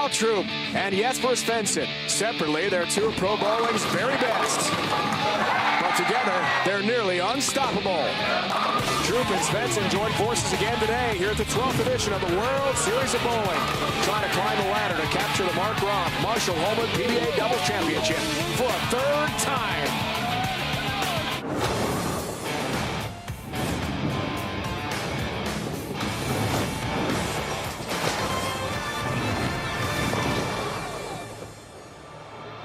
Kyle Troop and Jesper Svensson. Separately, they're two of pro bowling's very best. But together, they're nearly unstoppable. Troop and Svensson join forces again today here at the 12th edition of the World Series of Bowling, trying to climb the ladder to capture the Mark Roth Marshall Holman PBA Doubles Championship for a third time.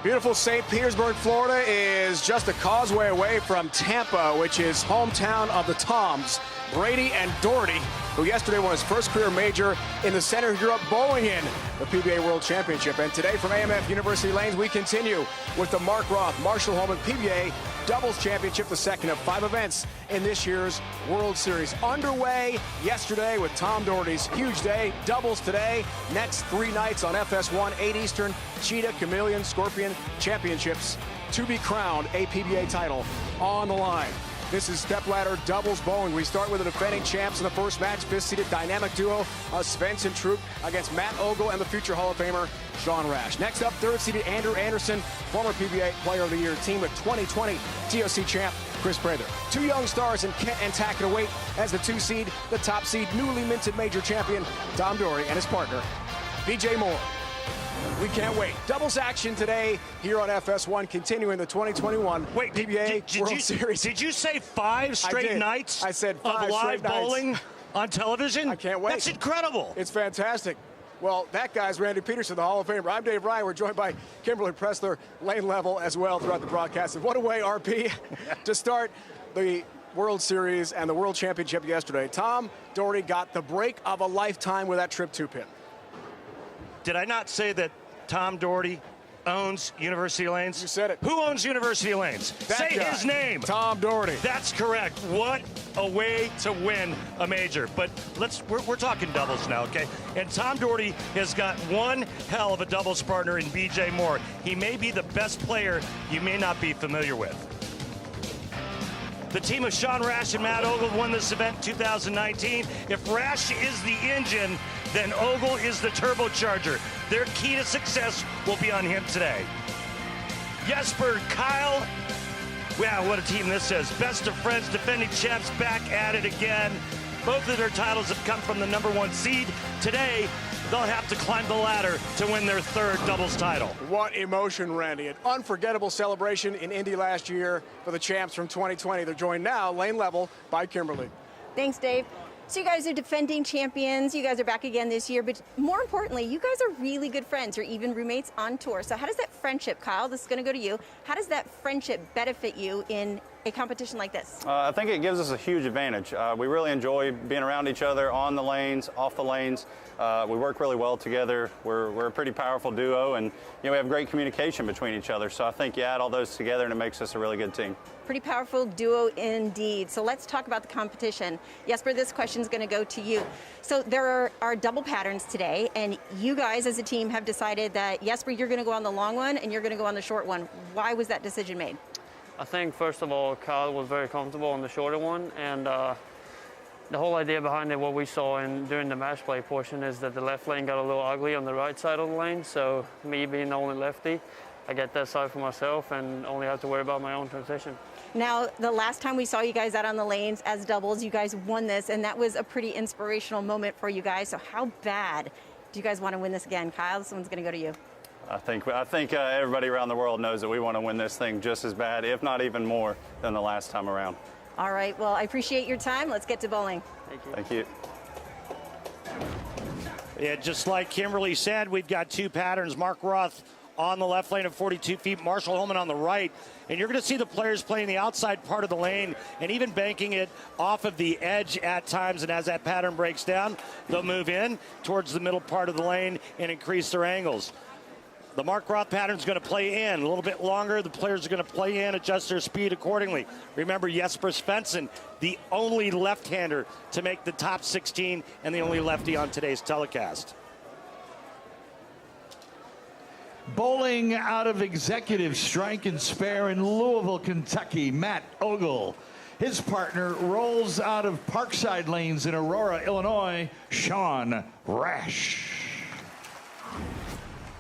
Beautiful St. Petersburg, Florida is just a causeway away from Tampa, which is hometown of the Toms, Brady and Doherty, who yesterday won his first career major in the center he grew up bowling in, the PBA World Championship. And today from AMF University Lanes, we continue with the Mark Roth Marshall Holman PBA Doubles Championship, the second of 5 events in this year's World Series. Underway yesterday with Tom Doherty's huge day. Doubles today. Next 3 nights on FS1, 8 Eastern, Cheetah, Chameleon, Scorpion Championships to be crowned a PBA title on the line. This is Stepladder doubles bowling. We start with the defending champs in the first match, 5th-seeded dynamic duo of Svensson Troop against Matt Ogle and the future Hall of Famer Sean Rash. Next up, 3rd-seeded Andrew Anderson, former PBA Player of the Year team with 2020 TOC champ Chris Prather. 2 young stars in Kent and Tackett await as the 2 seed, the top seed, newly minted major champion Tom Doherty and his partner, BJ Moore. We can't wait. Doubles action today here on FS1, continuing the 2021 PBA World Series. Did you say 5 straight nights I said 5 of live straight bowling nights on television? I can't wait. That's incredible. It's fantastic. Well, that guy's Randy Pedersen, the Hall of Famer. I'm Dave Ryan. We're joined by Kimberly Pressler, lane level as well throughout the broadcast. And what a way, RP, to start the World Series and the World Championship yesterday. Tom Doherty got the break of a lifetime with that trip 2-pin. Did I not say that Tom Doherty owns University Lanes? You said it. Who owns University Lanes? Say his name. Tom Doherty. That's correct. What a way to win a major. But we're talking doubles now, okay? And Tom Doherty has got one hell of a doubles partner in BJ Moore. He may be the best player you may not be familiar with. The team of Sean Rash and Matt Ogle won this event in 2019. If Rash is the engine, then Ogle is the turbocharger. Their key to success will be on him today. Jesper, Kyle, wow, what a team this is. Best of friends, defending champs back at it again. Both of their titles have come from the #1 seed. Today, they'll have to climb the ladder to win their 3rd doubles title. What emotion, Randy. An unforgettable celebration in Indy last year for the champs from 2020. They're joined now, lane level, by Kimberly. Thanks, Dave. So you guys are defending champions. You guys are back again this year, but more importantly, you guys are really good friends. You're even roommates on tour. So how does that friendship, Kyle, this is going to go to you, how does that friendship benefit you in a competition like this? I think it gives us a huge advantage. We really enjoy being around each other on the lanes, off the lanes. We work really well together. We're a pretty powerful duo, and we have great communication between each other. So I think you add all those together and it makes us a really good team. Pretty powerful duo indeed. So let's talk about the competition. Jesper, this question is going to go to you. So there are double patterns today, and you guys as a team have decided that, Jesper, you're going to go on the long one and you're going to go on the short one. Why was that decision made? I think, first of all, Kyle was very comfortable on the shorter one, and the whole idea behind it, what we saw during the match play portion, is that the left lane got a little ugly on the right side of the lane, so me being the only lefty, I get that side for myself and only have to worry about my own transition. Now, the last time we saw you guys out on the lanes as doubles, you guys won this, and that was a pretty inspirational moment for you guys. So how bad do you guys want to win this again? Kyle, this one's going to go to you. I think everybody around the world knows that we want to win this thing just as bad, if not even more, than the last time around. All right, well, I appreciate your time. Let's get to bowling. Thank you. Yeah, just like Kimberly said, we've got 2 patterns. Mark Roth on the left lane of 42 feet, Marshall Holman on the right. And you're going to see the players playing the outside part of the lane and even banking it off of the edge at times. And as that pattern breaks down, they'll move in towards the middle part of the lane and increase their angles. The Mark Roth pattern is going to play in a little bit longer. The players are going to play in, adjust their speed accordingly. Remember, Jesper Svensson, the only left-hander to make the top 16 and the only lefty on today's telecast. Bowling out of Executive Strike and Spare in Louisville, Kentucky, Matt Ogle. His partner rolls out of Parkside Lanes in Aurora, Illinois, Sean Rash.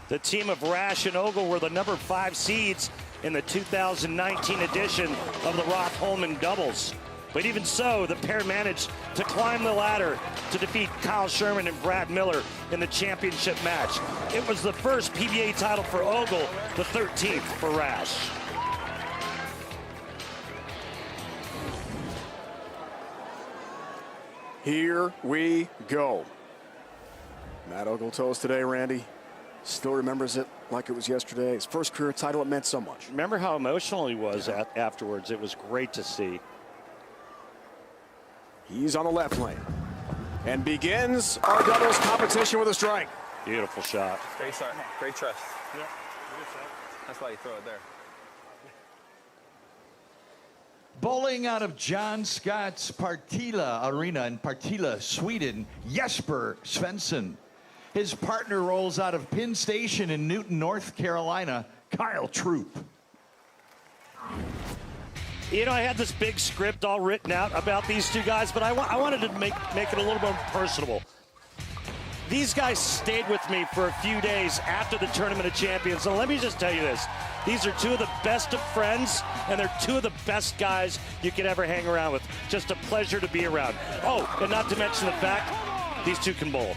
The team of Rash and Ogle were the number 5 seeds in the 2019 edition of the Roth Holman doubles. But even so, the pair managed to climb the ladder to defeat Kyle Sherman and Brad Miller in the championship match. It was the first PBA title for Ogle, the 13th for Rash. Here we go. Matt Ogle told us today, Randy, still remembers it like it was yesterday. His first career title, it meant so much. Remember how emotional he was afterwards. It was great to see. He's on the left lane and begins our doubles competition with a strike. Beautiful shot. Great start. Great trust. Yeah. That's why you throw it there. Bowling out of John Scott's Partille Arena in Partille, Sweden, Jesper Svensson. His partner rolls out of Penn Station in Newton, North Carolina, Kyle Troop. You know, I had this big script all written out about these two guys, but I wanted to make it a little more personable. These guys stayed with me for a few days after the Tournament of Champions. So let me just tell you this. These are two of the best of friends, and they're two of the best guys you could ever hang around with. Just a pleasure to be around. Oh, and not to mention the fact, these two can bowl.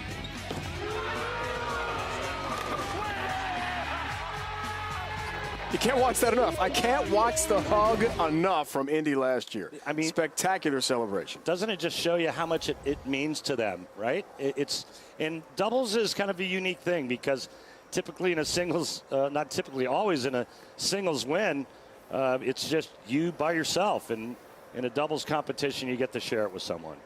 You can't watch that enough. I can't watch the hug enough from Indy last year. I mean, spectacular celebration. Doesn't it just show you how much it means to them, right? And doubles is kind of a unique thing because typically in a singles, not typically, always in a singles win, it's just you by yourself. And in a doubles competition, you get to share it with someone.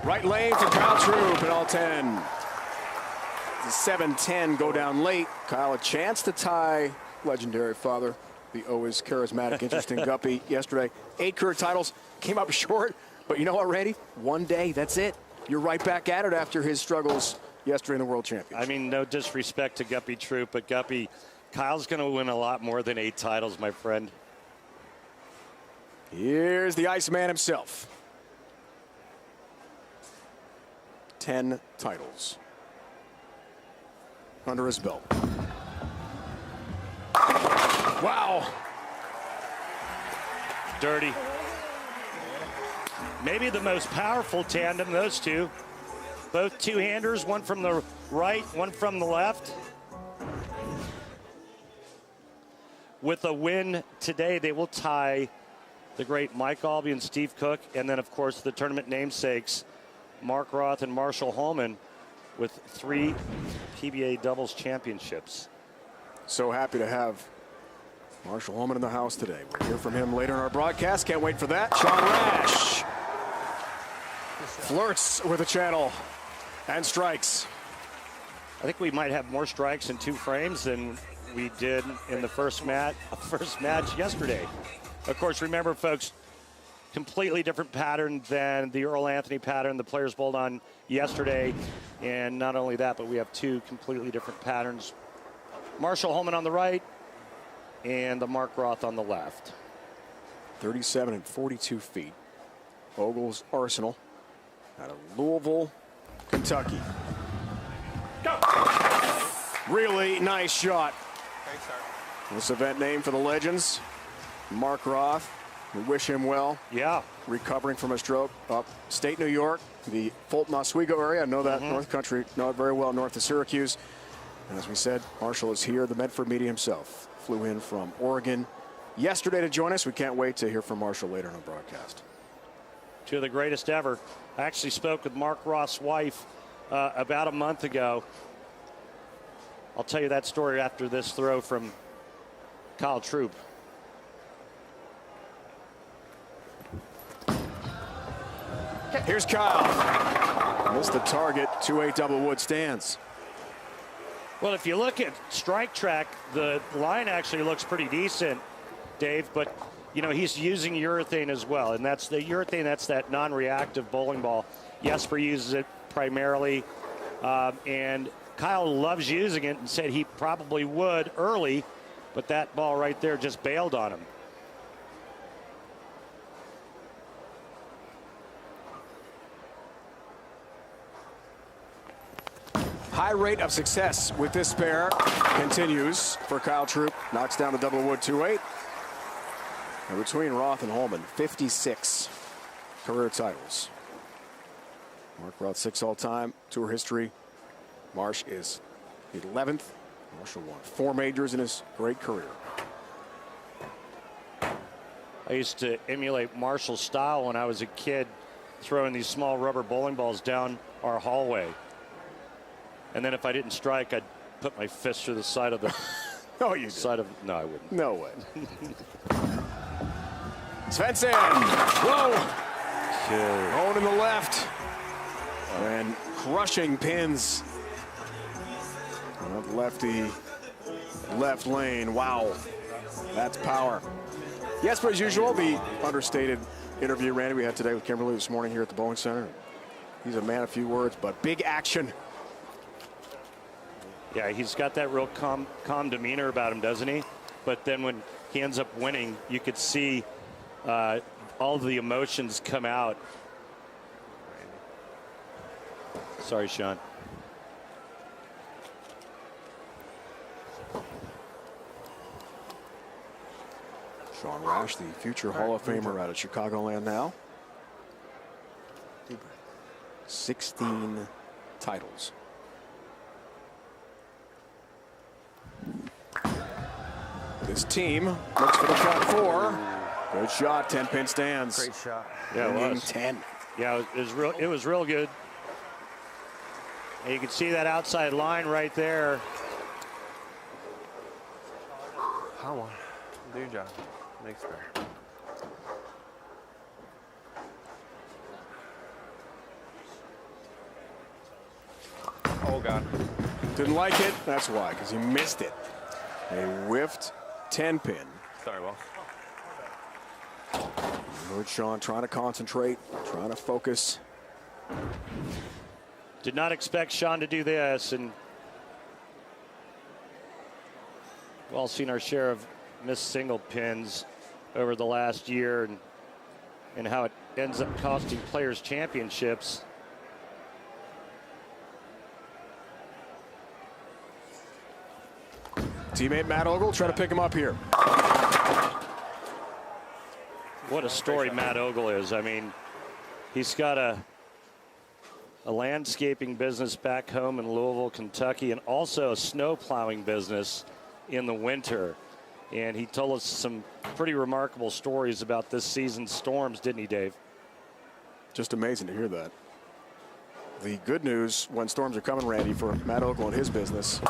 Right lane for Kyle Troop and all 10. The 7-10 go down late. Kyle, a chance to tie legendary father, the always charismatic, interesting Guppy yesterday. 8 career titles, came up short, but you know what, Randy? One day, that's it. You're right back at it after his struggles yesterday in the World Championship. I mean, no disrespect to Guppy Troop, but Guppy, Kyle's going to win a lot more than 8 titles, my friend. Here's the Iceman himself. 10 titles under his belt. Wow. Dirty. Maybe the most powerful tandem, those two. Both two-handers, one from the right, one from the left. With a win today, they will tie the great Mike Albee and Steve Cook, and then, of course, the tournament namesakes, Mark Roth and Marshall Holman, with 3 PBA doubles championships. So happy to have Marshall Holman in the house today. We'll hear from him later in our broadcast. Can't wait for that. Sean Rash flirts with the channel and strikes. I think we might have more strikes in 2 frames than we did in the first match yesterday. Of course, remember, folks, completely different pattern than the Earl Anthony pattern the players bowled on yesterday. And not only that, but we have 2 completely different patterns. Marshall Holman on the right and the Mark Roth on the left. 37 and 42 feet. Ogle's Arsenal out of Louisville, Kentucky. Go! Really nice shot. Great start. This event named for the legends. Mark Roth. We wish him well. Yeah. Recovering from a stroke upstate New York, the Fulton Oswego area. I know that North Country, know it very well, north of Syracuse. And as we said, Marshall is here, the Medford media himself. Flew in from Oregon yesterday to join us. We can't wait to hear from Marshall later in the broadcast. 2 of the greatest ever. I actually spoke with Mark Roth's wife about a month ago. I'll tell you that story after this throw from Kyle Troop. Here's Kyle. Missed the target. 2-8 double wood stands. Well, if you look at strike track, the line actually looks pretty decent, Dave, but you know, he's using urethane as well, and that's the urethane, that's that non-reactive bowling ball. Jesper uses it primarily, and Kyle loves using it and said he probably would early, but that ball right there just bailed on him. high rate of success with this pair continues for Kyle Troop. Knocks down the double wood 2-8. And between Roth and Holman, 56 career titles. Mark Roth 6 all-time tour history. Marsh is 11th. Marshall won 4 majors in his great career. I used to emulate Marshall's style when I was a kid, throwing these small rubber bowling balls down our hallway. And then if I didn't strike, I'd put my fist through the side of the No, you side of no, I wouldn't. No way. Svensson. Whoa. Going in the left. And crushing pins. Lefty left lane. Wow. That's power. Yes, but as usual, the understated interview, Randy, we had today with Kimberly this morning here at the Bowling Center. He's a man of few words, but big action. Yeah, he's got that real calm demeanor about him, doesn't he? But then when he ends up winning, you could see all the emotions come out. Sorry, Sean. Sean Rash, the future Hall of Famer out of Chicagoland now. 16 titles. This team looks for the front 4. Good shot, 10-pin stands. Great shot. Yeah, it was. 10. Yeah, it was real good. And you can see that outside line right there. Come on. Do your job. Next pair. Oh, God. Didn't like it. That's why, because he missed it. A whiffed 10-pin. Sorry, Will. Heard Sean trying to concentrate, trying to focus. Did not expect Sean to do this, and we've all seen our share of missed single pins over the last year, and how it ends up costing players championships. Teammate Matt Ogle trying to pick him up here. What a story Matt Ogle is. I mean, he's got a landscaping business back home in Louisville, Kentucky, and also a snow plowing business in the winter. And he told us some pretty remarkable stories about this season's storms, didn't he, Dave? Just amazing to hear that. The good news when storms are coming, Randy, for Matt Ogle and his business,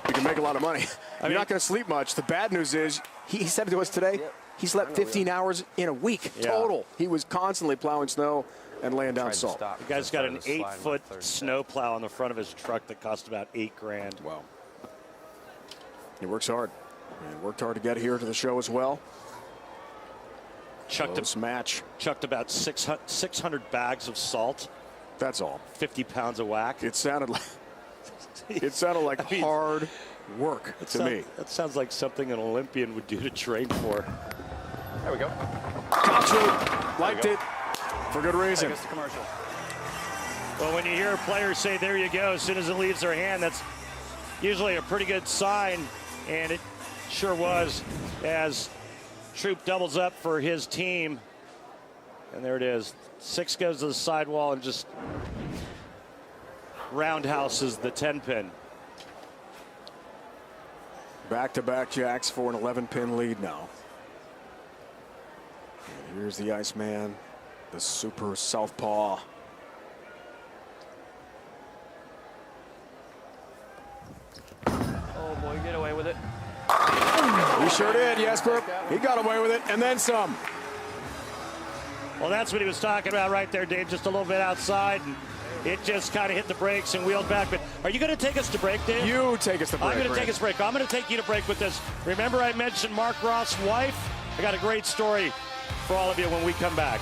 you can make a lot of money. You're not going to sleep much. The bad news is, he said to us today, he slept 15 hours in a week total. He was constantly plowing snow and laying down salt. The guy's got an 8-foot snow plow on the front of his truck that cost about $8 grand. Wow. He works hard. And worked hard to get here to the show as well. Close match. Chucked about 600 bags of salt. That's all. 50 pounds of whack. It sounded like hard work to me. That sounds like something an Olympian would do to train for. There we go. Country liked it for good reason. Take us to commercial. Well, when you hear a player say, there you go, as soon as it leaves their hand, that's usually a pretty good sign. And it sure was, as Troop doubles up for his team. And there it is. 6 goes to the sidewall and just roundhouses the 10-pin. Back-to-back jacks for an 11-pin lead now. And here's the Iceman, the super southpaw. Oh boy, get away with it. He sure did, Jesper. He got away with it, and then some. Well, that's what he was talking about right there, Dave, just a little bit outside, and it just kind of hit the brakes and wheeled back. But are you going to take us to break, Dave? You take us to break. I'm going to take us to break. I'm going to take you to break with this. Remember I mentioned Mark Roth's wife? I got a great story for all of you when we come back.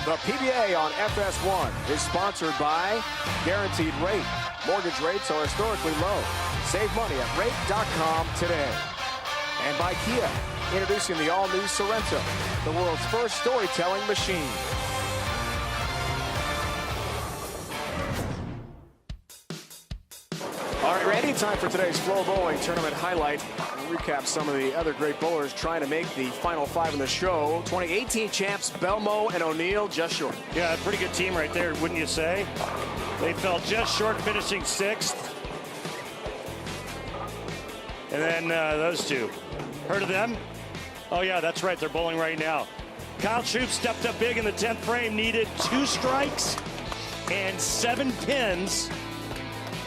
The PBA on FS1 is sponsored by Guaranteed Rate. Mortgage rates are historically low. Save money at rate.com today. And by Kia, introducing the all-new Sorrento, the world's first storytelling machine. All right, Randy, time for today's Flow Bowling Tournament highlight. We'll recap some of the other great bowlers trying to make the final five in the show. 2018 champs Belmo and O'Neill just short. Yeah, pretty good team right there, wouldn't you say? They fell just short, finishing 6th. And then those two. Heard of them? Oh, yeah, that's right. They're bowling right now. Kyle Troop stepped up big in the 10th frame, needed 2 strikes and 7 pins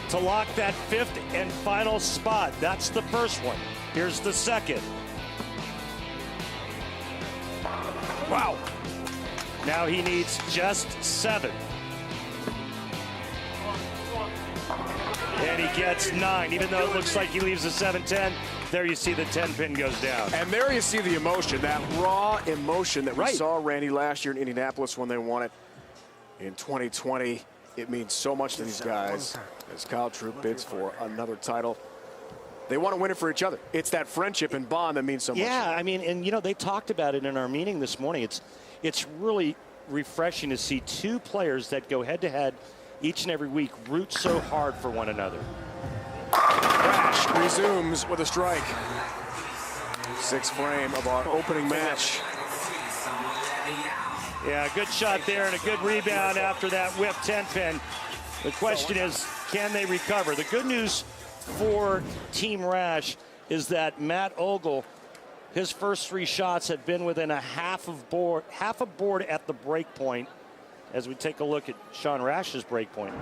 to lock that 5th and final spot. That's the first one. Here's the second. Wow. Now he needs just 7. And he gets 9, even though it looks like he leaves a 7-10. There you see the 10 pin goes down. And there you see the emotion, that raw emotion that we saw Randy last year in Indianapolis when they won it in 2020. It means so much to these guys as Kyle Troop bids for another title. They want to win it for each other. It's that friendship and bond that means so much. Yeah, I mean, and you know, they talked about it in our meeting this morning. It's really refreshing to see 2 players that go head-to-head each and every week root so hard for one another. Rash resumes with a strike. 6th frame of our opening match. Yeah, good shot there and a good rebound after that whip 10 pin. The question is, can they recover? The good news for Team Rash is that Matt Ogle, his first 3 shots have been within a half a board at the break point. As we take a look at Sean Rash's break point,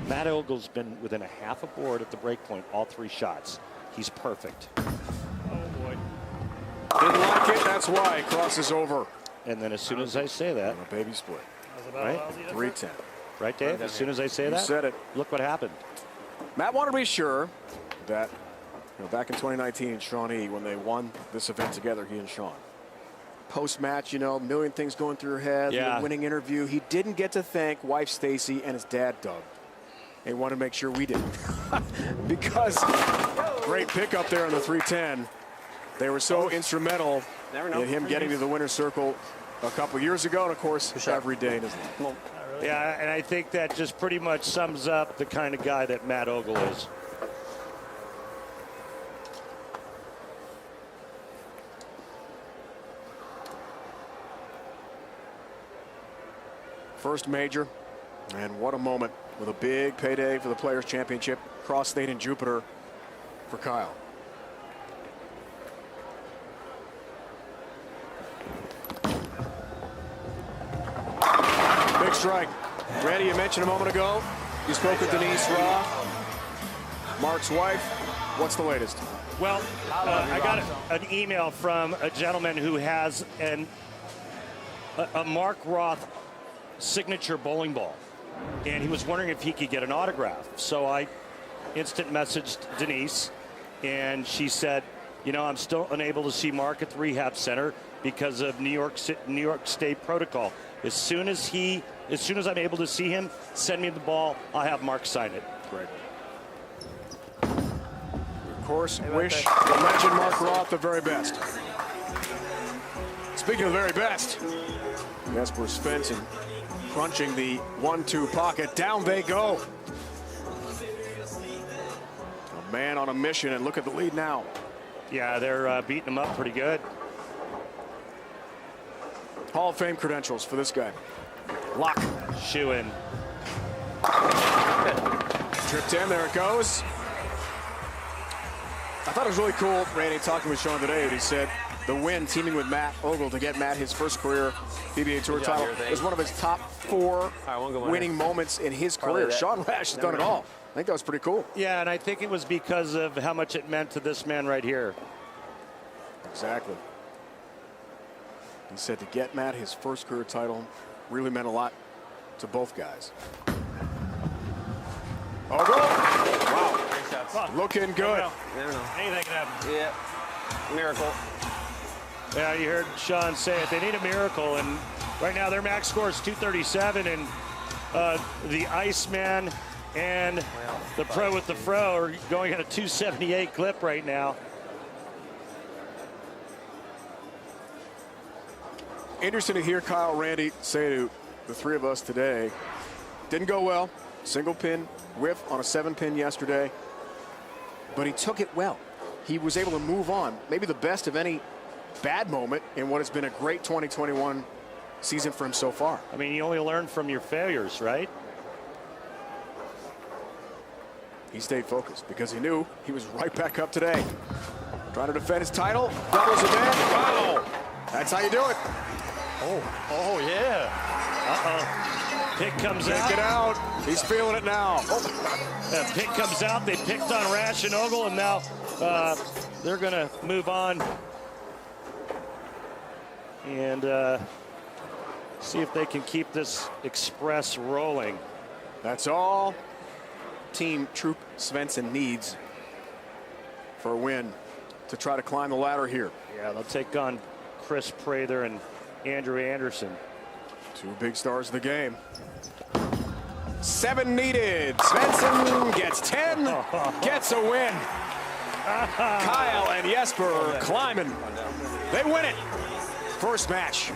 Matt Ogle's been within a half a board at the break point, all 3 shots. He's perfect. Oh boy. Didn't like it, that's why it crosses over. And then as soon as I say that, a baby split. Right? 3-10. Right, Dave? As soon as I say that, you said it. Look what happened. Matt wanted to be sure that, back in 2019 in Shawnee, when they won this event together, he and Sean. Post-match, a million things going through her head. Yeah. The winning interview. He didn't get to thank wife Stacy and his dad Doug. He wanted to make sure we did. Because great pickup there on the 310. They were so instrumental in him getting to the winner's circle a couple years ago, and of course, every day in his life. Yeah, and I think that just pretty much sums up the kind of guy that Matt Ogle is. First major, and what a moment with a big payday for the Players' Championship, cross-state in Jupiter for Kyle. Big strike. Randy, you mentioned a moment ago, you spoke with Denise Roth, Mark's wife. What's the latest? Well, I got an email from a gentleman who has a Mark Roth signature bowling ball, and he was wondering if he could get an autograph. So I instant messaged Denise, and she said, I'm still unable to see Mark at the rehab center because of New York State protocol. As soon as I'm able to see him, send me the ball. I'll have Mark sign it. Great. Of course, wish the legend Mark Roth the very best. Speaking of the very best, Jesper Svensson crunching the 1-2 pocket. Down they go. A man on a mission, and look at the lead now. Yeah, they're beating him up pretty good. Hall of Fame credentials for this guy. Lock. Shoe in. Trip 10, there it goes. I thought it was really cool, Randy, talking with Sean today, and he said the win teaming with Matt Ogle to get Matt his first career PBA Tour title is one of his top 4 winning moments in his career. Sean Rash has done it all. I think that was pretty cool. Yeah, and I think it was because of how much it meant to this man right here. Exactly. He said to get Matt his first career title really meant a lot to both guys. Ogle! Wow. Looking good. Anything can happen. Yeah. Miracle. Yeah, you heard Sean say it. They need a miracle, and right now their max score is 237, and the Iceman and the pro with the fro are going at a 278 clip right now. Interesting to hear Kyle Randy say to the three of us today, didn't go well. Single pin whiff on a 7-pin yesterday, but he took it well. He was able to move on. Maybe the best of any bad moment in what has been a great 2021 season for him so far. I mean, you only learn from your failures, right? He stayed focused because he knew he was right back up today. Trying to defend his title. Doubles it in. Wow. That's how you do it. Oh, yeah. Pick comes Take out. it out. He's feeling it now. Pick comes out. They picked on Rash and Ogle, and now they're going to move on and see if they can keep this express rolling. That's all Team Troop Svensson needs for a win to try to climb the ladder here. Yeah, they'll take on Chris Prather and Andrew Anderson. Two big stars of the game. 7 needed. Svensson gets 10, gets a win. Kyle and Jesper climbing. They win it. First match.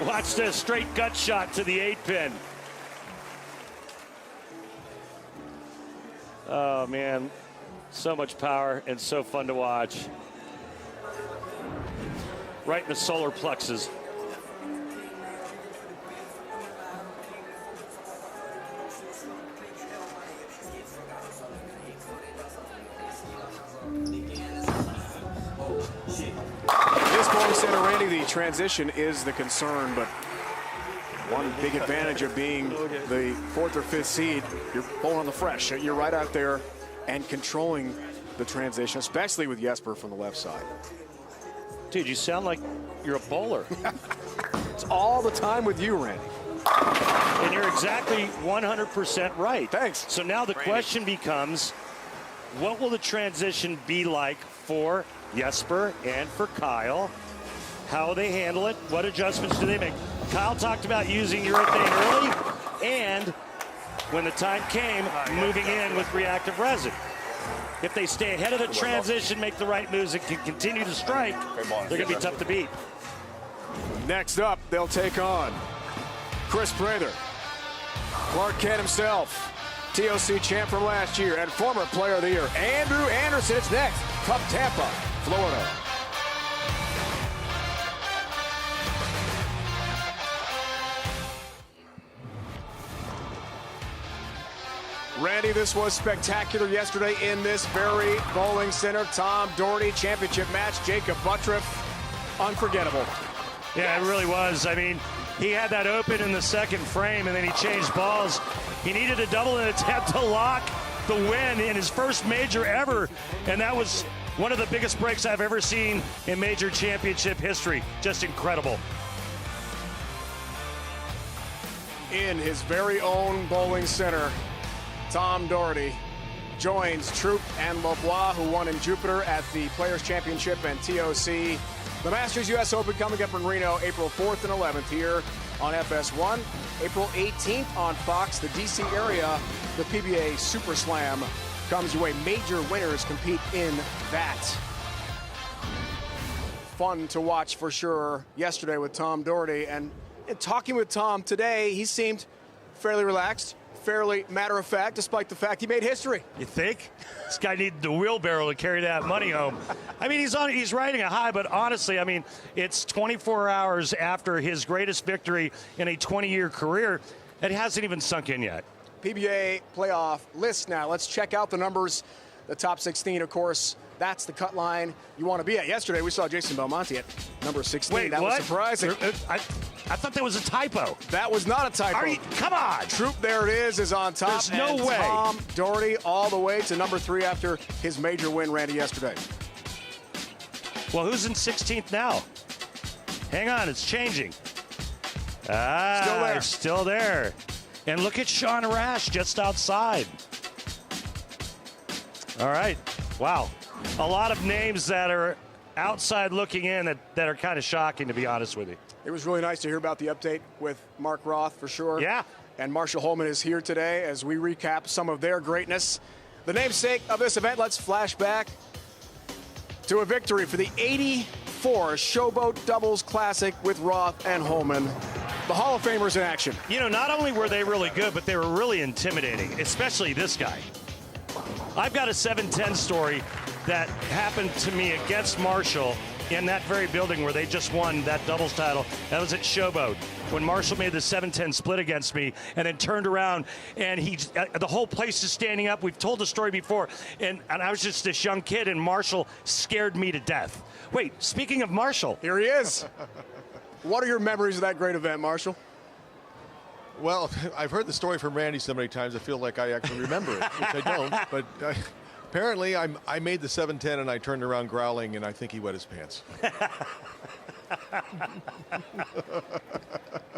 Watch this straight gut shot to the 8-pin. Oh, man. So much power and so fun to watch. Right in the solar plexus. This bowling center, Randy, the transition is the concern, but one big advantage of being the 4th or 5th seed, you're bowling on the fresh. You're right out there and controlling the transition, especially with Jesper from the left side. Dude, you sound like you're a bowler. It's all the time with you, Randy. And you're exactly 100% right. Thanks. So now the question becomes, what will the transition be like for Jesper and for Kyle? How will they handle it? What adjustments do they make? Kyle talked about using urethane early and when the time came, moving in with reactive resin. If they stay ahead of the transition, make the right moves, and can continue to strike, they're going to be tough to beat. Next up, they'll take on Chris Prather, Clark Kent himself, TOC champ from last year and former player of the year, Andrew Anderson. It's next from Tampa, Florida. Randy, this was spectacular yesterday in this very bowling center. Tom Doherty, championship match. Jacob Buttriff, unforgettable. Yeah, it really was. I mean, he had that open in the second frame, and then he changed balls. He needed a double in an attempt to lock the win in his first major ever, and that was one of the biggest breaks I've ever seen in major championship history. Just incredible. In his very own bowling center, Tom Doherty joins Troop and LeBlanc, who won in Jupiter at the Players' Championship and TOC. The Masters US Open coming up in Reno, April 4th and 11th here on FS1. April 18th on Fox, the DC area, the PBA Super Slam comes your way. Major winners compete in that. Fun to watch for sure yesterday with Tom Doherty. And talking with Tom today, he seemed fairly relaxed, fairly matter-of-fact, despite the fact he made history. You think? This guy needed the wheelbarrow to carry that money home. I mean, he's riding a high, but honestly, I mean, it's 24 hours after his greatest victory in a 20-year career. It hasn't even sunk in yet. PBA playoff list now. Let's check out the numbers. The top 16, of course, that's the cut line you want to be at. Yesterday, we saw Jason Belmonte at number 16. Wait, that what? was surprising. I thought that was a typo. That was not a typo. Come on. Troop, there it is on top. There's no way. Tom Doherty all the way to number 3 after his major win, Randy, yesterday. Well, who's in 16th now? Hang on, it's changing. Still there. It's still there. And look at Sean Rash just outside. All right. Wow. A lot of names that are outside looking in that are kind of shocking, to be honest with you. It was really nice to hear about the update with Mark Roth, for sure. Yeah. And Marshall Holman is here today as we recap some of their greatness. The namesake of this event, let's flash back to a victory for the 4 Showboat Doubles Classic with Roth and Holman. The Hall of Famers in action. You know, not only were they really good, but they were really intimidating, especially this guy. I've got a 7-10 story that happened to me against Marshall in that very building where they just won that doubles title. That was at Showboat, when Marshall made the 7-10 split against me and then turned around and the whole place is standing up. We've told the story before, and I was just this young kid, and Marshall scared me to death. Wait, speaking of Marshall. Here he is. What are your memories of that great event, Marshall? Well, I've heard the story from Randy so many times, I feel like I actually remember it, which I don't. But apparently, I made the 7-10 and I turned around growling, and I think he wet his pants.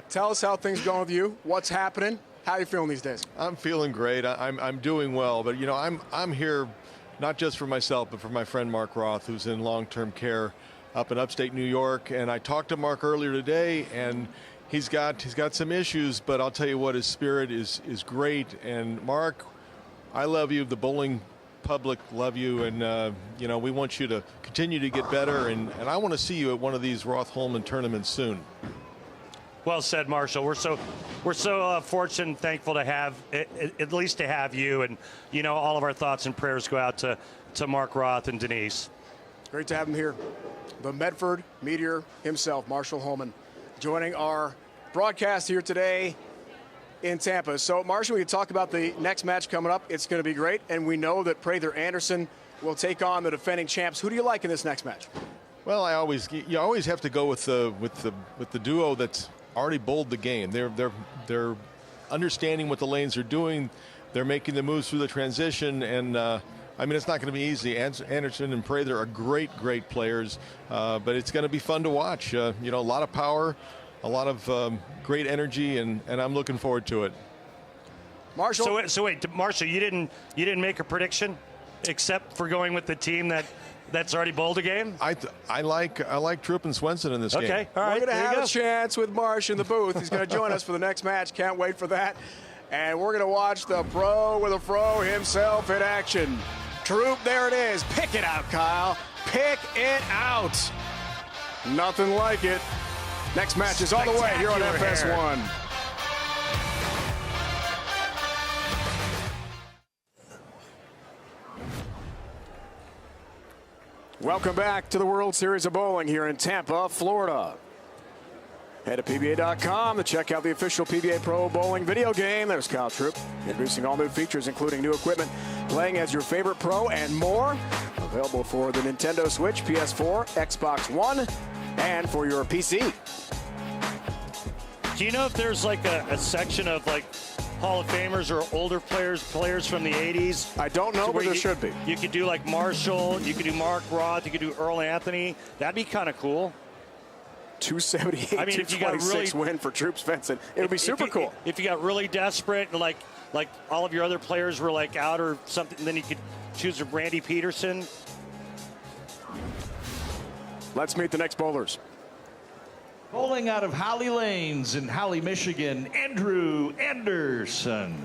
Tell us how things going with you. What's happening? How are you feeling these days? I'm feeling great. I'm doing well, but you know, I'm here not just for myself, but for my friend Mark Roth, who's in long-term care up in upstate New York. And I talked to Mark earlier today, and he's got some issues, but I'll tell you what, his spirit is great. And Mark, I love you. The bowling public love you, and you know, we want you to continue to get better, and I want to see you at one of these Roth Holman tournaments soon. Well said, Marshall. We're so fortunate and thankful to have, at least to have you, and you know, all of our thoughts and prayers go out to Mark Roth and Denise. Great to have him here. The Medford Meteor himself, Marshall Holman, joining our broadcast here today in Tampa. So, Marshall, we can talk about the next match coming up. It's going to be great, and we know that Prather Anderson will take on the defending champs. Who do you like in this next match? Well, you always have to go with the duo that's already bowled the game. They're understanding what the lanes are doing. They're making the moves through the transition, and I mean, it's not going to be easy. Anderson and Prather are great players, but it's going to be fun to watch. You know, a lot of power, a lot of great energy, and I'm looking forward to it. Marshall. So wait, Marshall, you didn't make a prediction, except for going with the team that's already bowled a game? I like Troop and Swenson in this game. Okay, all right. We're going to have go. a chance with Marsh in the booth. He's going to join us for the next match. Can't wait for that. And we're going to watch the pro with a fro himself in action. Troop, there it is. Pick it out, Kyle. Pick it out. Nothing like it. Next match is on the way here on FS1. Welcome back to the World Series of Bowling here in Tampa, Florida. Head to PBA.com to check out the official PBA Pro Bowling video game. There's Kyle Troop, introducing all new features, including new equipment, playing as your favorite pro, and more. Available for the Nintendo Switch, PS4, Xbox One, and for your PC. Do you know if there's like a section of like Hall of Famers or older players from the 80s? I don't know, but there should be. You could do like Marshall, you could do Mark Roth, you could do Earl Anthony. That'd be kind of cool. 278, I mean, if you got 226 win for Troop Svensson. It would be super cool. If you got really desperate, like all of your other players were like out or something, then you could choose a Randy Pedersen. Let's meet the next bowlers. Bowling out of Holly Lanes in Holly, Michigan, Andrew Anderson.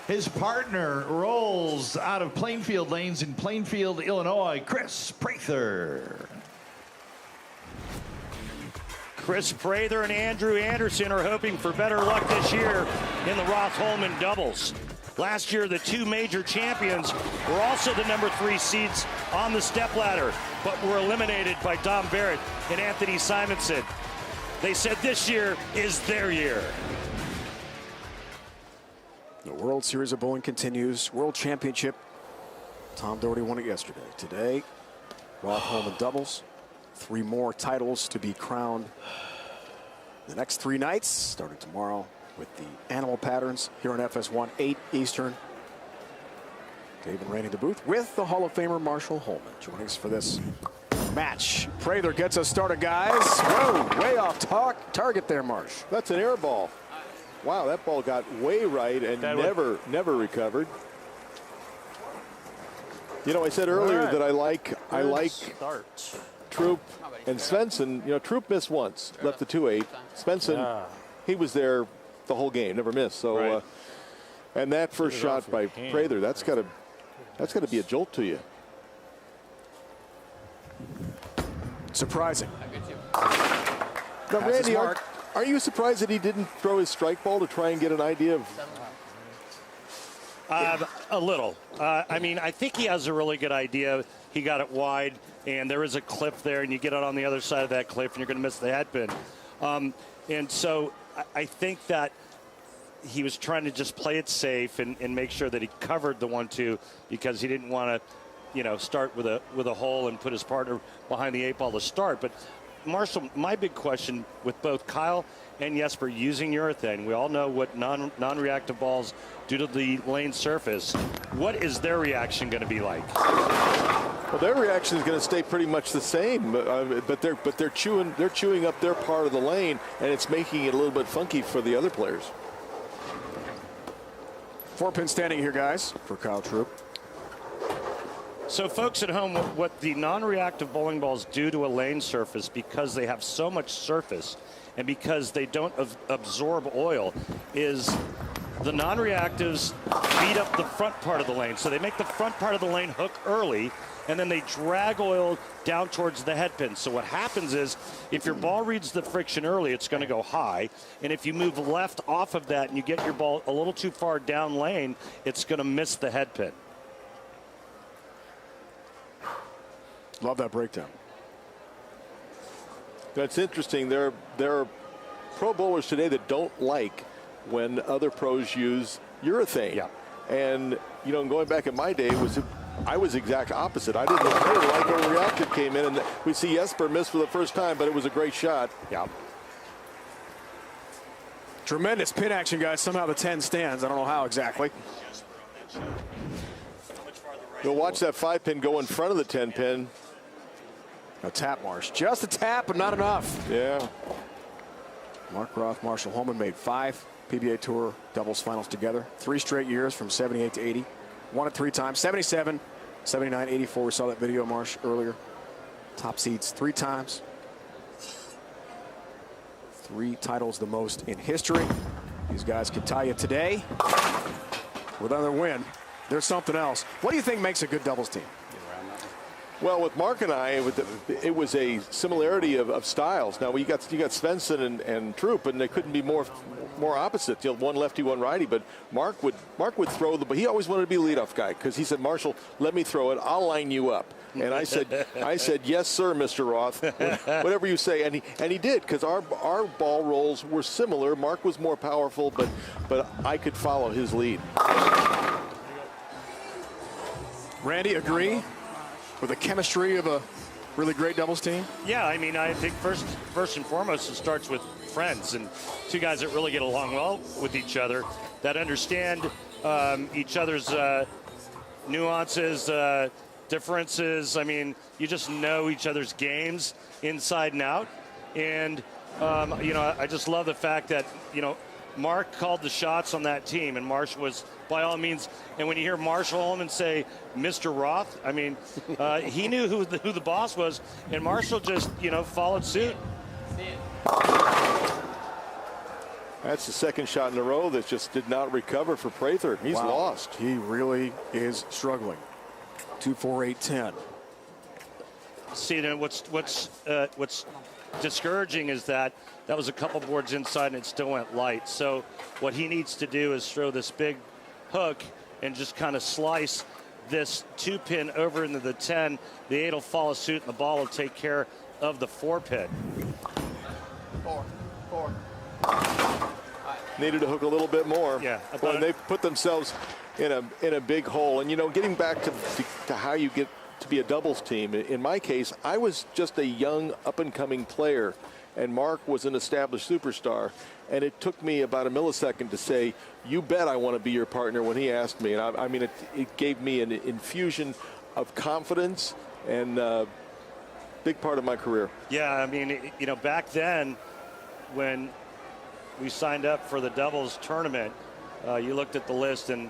His partner rolls out of Plainfield Lanes in Plainfield, Illinois, Chris Prather. Chris Prather and Andrew Anderson are hoping for better luck this year in the Roth Holman doubles. Last year, the two major champions were also the number 3 seeds on the stepladder, but were eliminated by Dom Barrett and Anthony Simonson. They said this year is their year. The World Series of Bowling continues. World Championship. Tom Doherty won it yesterday. Today, Roth Holman doubles. 3 more titles to be crowned the next 3 nights, starting tomorrow with the animal patterns here on FS1, 8 Eastern. Dave and Randy the booth with the Hall of Famer Marshall Holman joining us for this match. Prather gets us started, guys. Whoa, way off target there, Marsh. That's an air ball. Wow, that ball got way right and never recovered. You know, I said earlier that I like Troop and Svensson. You know, Troop missed once, left the 2-8. Svensson, he was there the whole game, never missed. So, and that first shot by Prather, that's got to be a jolt to you. Surprising. Now, Randy, mark. are you surprised that he didn't throw his strike ball to try and get an idea of? A little. I mean, I think he has a really good idea. He got it wide, and there is a cliff there, and you get it on the other side of that cliff, and you're going to miss the head pin. And so I think that he was trying to just play it safe and make sure that he covered the 1-2 because he didn't want to, start with a hole and put his partner behind the 8 ball to start. But Marshall, my big question with both Kyle and Jesper using urethane, we all know what non-reactive balls do to the lane surface. What is their reaction going to be like? Well, their reaction is going to stay pretty much the same, but they're chewing up their part of the lane, and it's making it a little bit funky for the other players. 4-pin standing here, guys, for Kyle Troup. So folks at home, what the non-reactive bowling balls do to a lane surface, because they have so much surface and because they don't absorb oil, is the non-reactives beat up the front part of the lane. So they make the front part of the lane hook early, and then they drag oil down towards the head pin. So what happens is, if your ball reads the friction early, it's going to go high. And if you move left off of that and you get your ball a little too far down lane, it's going to miss the head pin. Love that breakdown. That's interesting. There are pro bowlers today that don't like when other pros use urethane. Yeah. And, going back in my day, I was exact opposite. I didn't like when reactive came in, and we see Jesper miss for the first time, but it was a great shot. Yeah. Tremendous pin action, guys. Somehow the 10 stands. I don't know how exactly. You'll watch that 5-pin go in front of the 10-pin. A tap, Marsh. Just a tap, but not enough. Yeah. Mark Roth, Marshall Holman made 5 PBA Tour doubles finals together. 3 straight years from 78 to 80. Won it 3 times. 77, 79, 84. We saw that video, Marsh, earlier. Top seeds 3 times. 3 titles, the most in history. These guys could tie you today with another win. There's something else. What do you think makes a good doubles team? Well, with Mark and I, it was a similarity of styles. Now, you got Svensson and Troup, and they couldn't be more opposite. One lefty, one righty. But Mark would throw the. But he always wanted to be a leadoff guy because he said, "Marshall, let me throw it. I'll line you up." And I said, "Yes, sir, Mr. Roth. Whatever you say." And he did, because our ball rolls were similar. Mark was more powerful, but I could follow his lead. Randy, agree with the chemistry of a really great doubles team? Yeah, I mean, I think first and foremost, it starts with friends and 2 guys that really get along well with each other, that understand each other's nuances, differences. I mean, you just know each other's games inside and out. And, I just love the fact that, Mark called the shots on that team, and Marshall was, by all means, and when you hear Marshall Holman say Mr. Roth, I mean, he knew who the boss was, and Marshall just, followed suit. That's the second shot in a row that just did not recover for Prather. He's lost. He really is struggling. 2-4-8-10. See, then what's discouraging is that was a couple boards inside and it still went light. So what he needs to do is throw this big hook and just kind of slice this 2-pin over into the 10. The 8 will follow suit and the ball will take care of the 4-pin. 4. Needed to hook a little bit more. Yeah. Well, they put themselves in a big hole. And, getting back to how you get to be a doubles team, in my case, I was just a young up-and-coming player, and Mark was an established superstar. And it took me about a millisecond to say, "You bet I want to be your partner," when he asked me. And I mean, it gave me an infusion of confidence and big part of my career. Yeah, I mean, back then when we signed up for the doubles tournament, you looked at the list and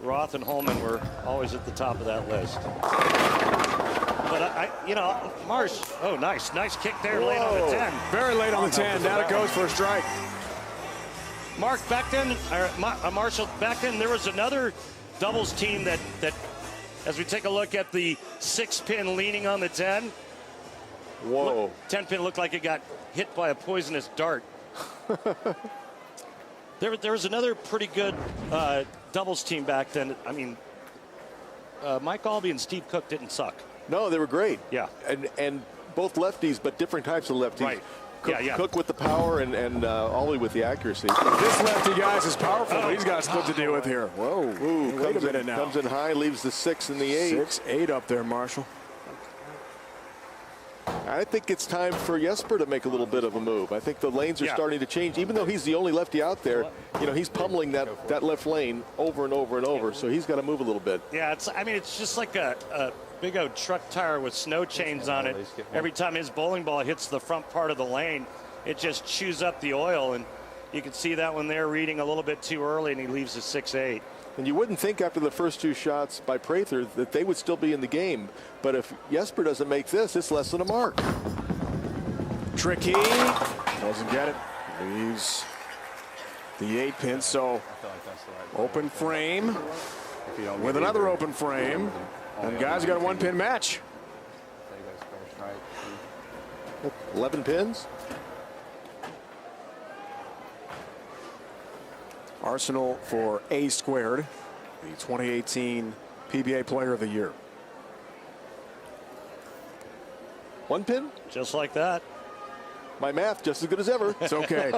Roth and Holman were always at the top of that list. But Marsh, nice kick there. Whoa. Late on the 10. Very late on the 10. Down it goes for a strike. Mark, back then, Marshall, back then there was another doubles team that as we take a look at the 6-pin leaning on the 10, Whoa. 10-pin looked like it got hit by a poisonous dart. There was another pretty good doubles team back then. I mean, Mike Albee and Steve Cook didn't suck. No, they were great. Yeah. And both lefties, but different types of lefties. Right. Cook with the power and Albee with the accuracy. This lefty, guys, is powerful. He's got a split to deal with here. Whoa. Ooh, Wait a minute now. Comes in high, leaves the 6 and the 8. 6-8 up there, Marshall. I think it's time for Jesper to make a little bit of a move. I think the lanes are starting to change. Even though he's the only lefty out there, you know, he's pummeling that left lane over and over and over. So he's got to move a little bit. Yeah, it's just like a big old truck tire with snow chains on it. Every time his bowling ball hits the front part of the lane, it just chews up the oil. And you can see that one there reading a little bit too early, and he leaves a 6-8. And you wouldn't think after the first 2 shots by Prather that they would still be in the game. But if Jesper doesn't make this, it's less than a mark. Tricky. Doesn't get it. Leaves the 8-pin. So open frame with another open frame. And guys got a 1-pin match. 11 pins. Arsenal for A squared, the 2018 PBA Player of the Year. 1 pin? Just like that. My math just as good as ever. It's okay.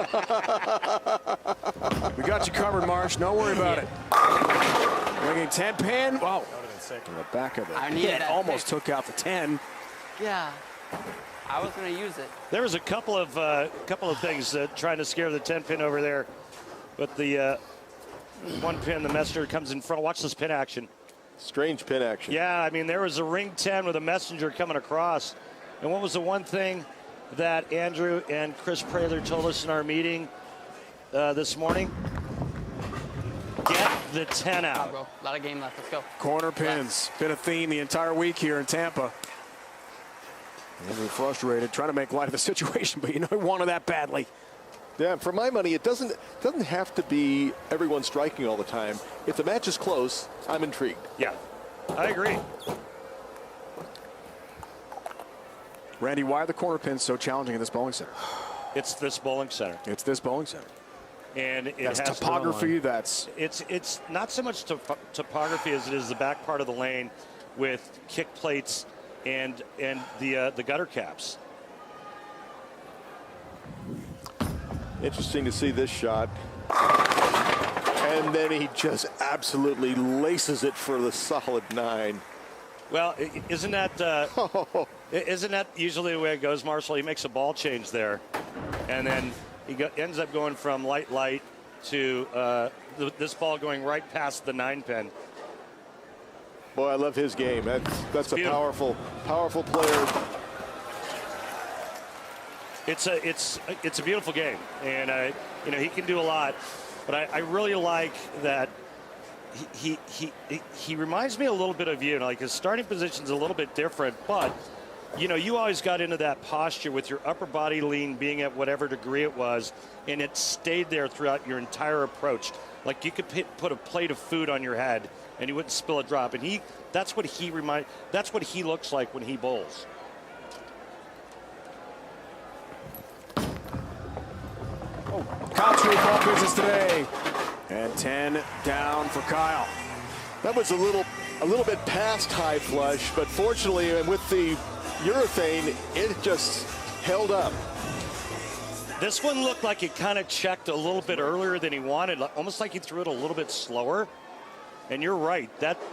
We got you covered, Marsh. Don't worry about it. Bringing 10-pin. Wow. On the back of it. I needed that almost pick. took out the 10. Yeah. I was going to use it. There was a couple of things trying to scare the 10-pin over there. But the 1-pin, the messenger comes in front. Watch this pin action. Strange pin action. Yeah, I mean, there was a ring 10 with a messenger coming across. And what was the one thing that Andrew and Chris Prather told us in our meeting this morning? Get the 10 out. Bro. A lot of game left. Let's go. Corner pins. Been a theme the entire week here in Tampa. Andrew frustrated, trying to make light of the situation, but you know he wanted that badly. Yeah, for my money, it doesn't have to be everyone striking all the time. If the match is close, I'm intrigued. Yeah, I agree. Randy, why are the corner pins so challenging in this bowling center? It's this bowling center. It's this bowling center. And it That's has topography. That's it's not so much topography as it is the back part of the lane with kick plates and the gutter caps. Interesting to see this shot. And then he just absolutely laces it for the solid 9. Well, isn't that usually the way it goes, Marshall? He makes a ball change there, and then he ends up going from light to this ball going right past the 9-pin. Boy, I love his game. That's a powerful player. It's a beautiful game, and you know, he can do a lot, but I really like that he reminds me a little bit of you. Like his starting position's a little bit different, but you know, you always got into that posture with your upper body lean being at whatever degree it was, and it stayed there throughout your entire approach. Like you could put a plate of food on your head and you wouldn't spill a drop, and that's what he looks like when he bowls. Kyle True ball business today. And 10 down for Kyle. That was a little bit past high flush, but fortunately, with the urethane, it just held up. This one looked like it kind of checked a little bit earlier than he wanted, almost like he threw it a little bit slower. And you're right.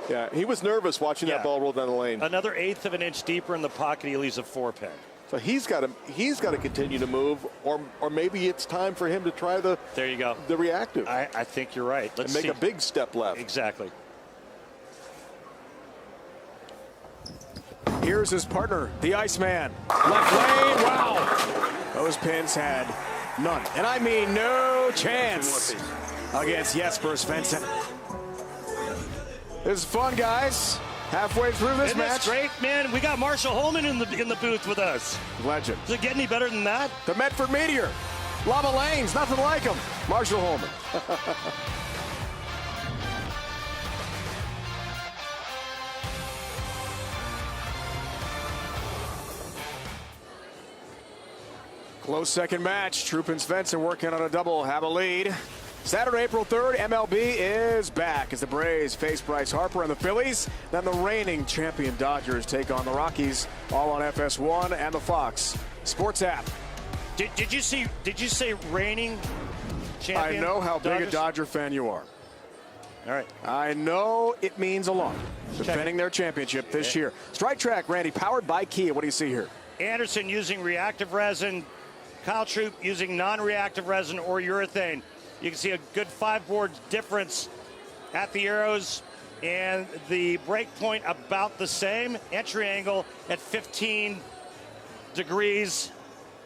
Yeah, he was nervous watching that ball roll down the lane. Another 1/8 of an inch deeper in the pocket, he leaves a 4-pin. So he's got to continue to move, or maybe it's time for him to try the reactive. I think you're right. Let's make a big step left. Exactly. Here's his partner, the Iceman. Left lane, wow. Those pins had none, and I mean no chance against Jesper Svensson. This is fun, guys. Halfway through this match. That's great, man. We got Marshall Holman in the booth with us. Legend. Does it get any better than that? The Medford Meteor. Lava Lanes, nothing like him. Marshall Holman. Close second match. Troop and Svensson working on a double, have a lead. Saturday, April 3rd, MLB is back as the Braves face Bryce Harper and the Phillies. Then the reigning champion Dodgers take on the Rockies, all on FS1 and the Fox Sports app. Did you say reigning champion? I know how big Dodgers? a Dodger fan you are. All right. I know it means a lot. Defending their championship this year. Strike Track, Randy, powered by Kia. What do you see here? Anderson using reactive resin. Kyle Troop using non-reactive resin or urethane. You can see a good 5-board difference at the arrows, and the break point about the same. Entry angle at 15 degrees,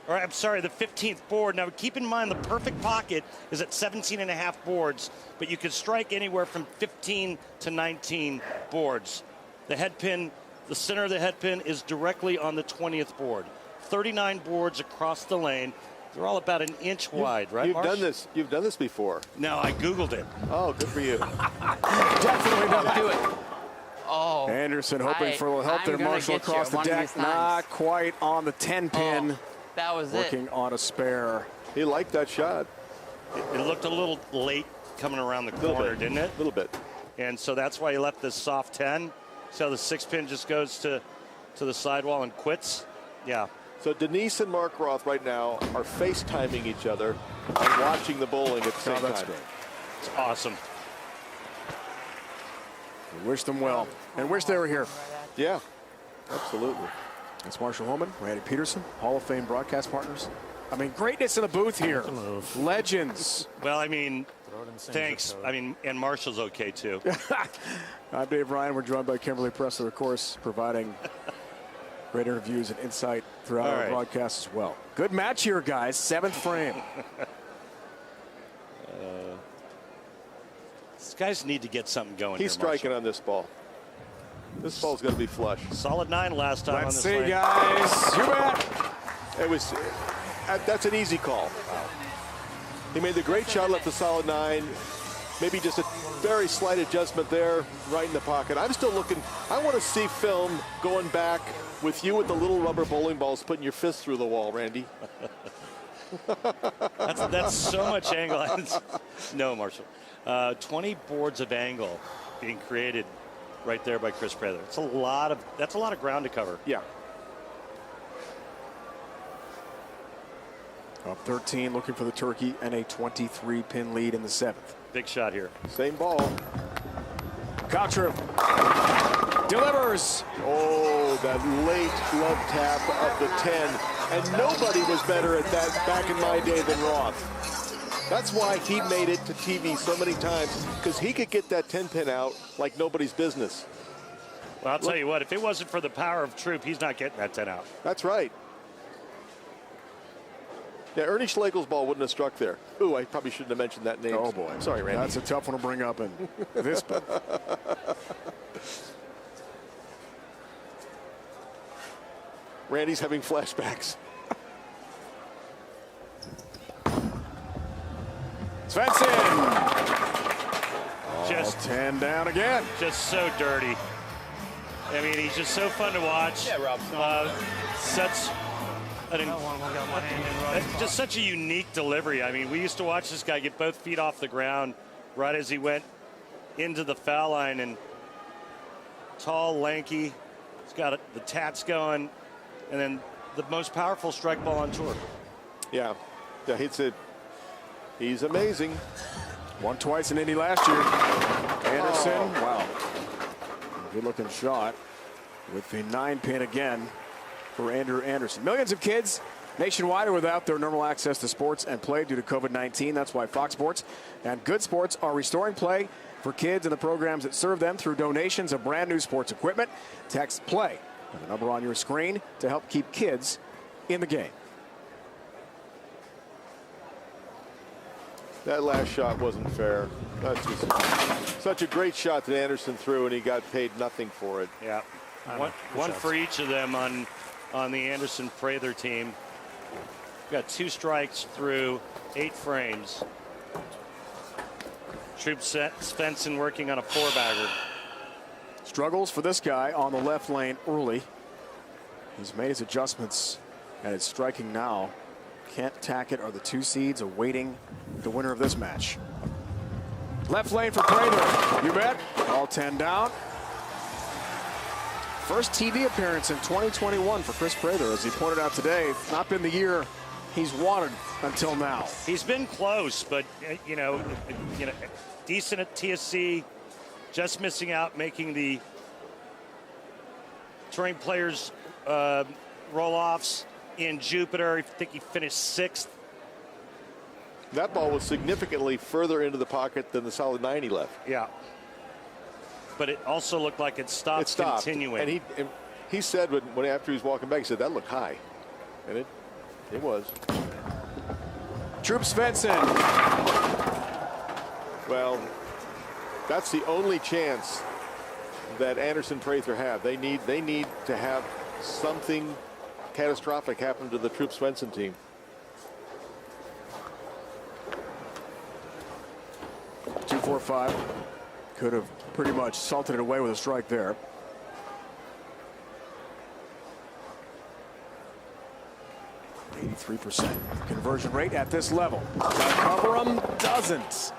or I'm sorry, the 15th board. Now keep in mind the perfect pocket is at 17.5 boards, but you can strike anywhere from 15 to 19 boards. The head pin, the center of the head pin is directly on the 20th board. 39 boards across the lane. They're all about an inch wide, right, Marsh? You've done this before. No, I Googled it. Oh, good for you. Definitely not. Do it. Oh. Anderson hoping for a little help I'm there. gonna Marshall get you across the one of deck. these times. Not quite on the 10 pin. Oh, that was working on a spare. He liked that shot. It looked a little late coming around the corner, didn't it? A little bit. And so that's why he left this soft 10. So the 6 pin just goes to the sidewall and quits. Yeah. So Denise and Mark Roth right now are FaceTiming each other and watching the bowling at the same that's time. great. It's awesome. We wish them well and wish they were here. Yeah, absolutely. That's Marshall Holman, Randy Pedersen, Hall of Fame broadcast partners. I mean, greatness in the booth here. Legends. Well, I mean, thanks. I mean, and Marshall's okay too. I'm Dave Ryan. We're joined by Kimberly Pressler, of course, providing great interviews and insight throughout our broadcast as well. Good match here, guys. 7th frame. These guys need to get something going. He's striking on this ball. This ball's going to be flush. Solid 9 last time. Let's on this see, lane. guys. You bet. It was. That's an easy call. He made the great shot, left the solid 9. Maybe just a very slight adjustment there, right in the pocket. I'm still looking. I want to see film going back with you with the little rubber bowling balls, putting your fist through the wall, Randy. That's so much angle. No, Marshall. 20 boards of angle being created right there by Chris Prather. That's a lot of ground to cover. Yeah. Up 13, looking for the turkey and a 23-pin lead in the 7th. Big shot here. Same ball. Kotcher delivers. Oh, that late glove tap of the 10. And nobody was better at that back in my day than Roth. That's why he made it to TV so many times, because he could get that 10-pin out like nobody's business. Well, I'll tell you what, if it wasn't for the power of Troop, he's not getting that 10 out. That's right. Yeah, Ernie Schlegel's ball wouldn't have struck there. Ooh, I probably shouldn't have mentioned that name. Oh, boy. Sorry, Randy. That's a tough one to bring up in this book. Randy's having flashbacks. Svensson. Just 10 down again. Just so dirty. I mean, he's just so fun to watch. Yeah, Rob. Just such a unique delivery. I mean, we used to watch this guy get both feet off the ground right as he went into the foul line, and tall, lanky. He's got the tats going, and then the most powerful strike ball on tour. Yeah, hits it. He's amazing. Won twice in Indy last year. Anderson, wow. Good looking shot with the 9-pin again for Andrew Anderson. Millions of kids nationwide are without their normal access to sports and play due to COVID-19. That's why Fox Sports and Good Sports are restoring play for kids and the programs that serve them through donations of brand new sports equipment. Text PLAY and the number on your screen to help keep kids in the game. That last shot wasn't fair. That's just such a great shot that Anderson threw, and he got paid nothing for it. Yeah, one for each of them on the Anderson Prather team. Got 2 strikes through 8 frames. Troop Svensson working on a 4-bagger. Struggles for this guy on the left lane early. He's made his adjustments and it's striking now Kent, Tackett are the 2 seeds awaiting the winner of this match. Left lane for Prather. You bet. All 10 down. First TV appearance in 2021 for Chris Prather, as he pointed out today. Not been the year he's wanted until now. He's been close, but you know, decent at TSC, just missing out, making the touring players roll-offs in Jupiter. I think he finished 6th. That ball was significantly further into the pocket than the solid 90 left. Yeah. But it also looked like it stopped, continuing. And he said when after he was walking back, he said that looked high, and it was. Troop Svensson. Well, that's the only chance that Anderson Prather have. They need to have something catastrophic happen to the Troop Svensson team. Two, 4, 5. Could have pretty much salted it away with a strike there. .83% conversion rate at this level. Cover him, doesn't.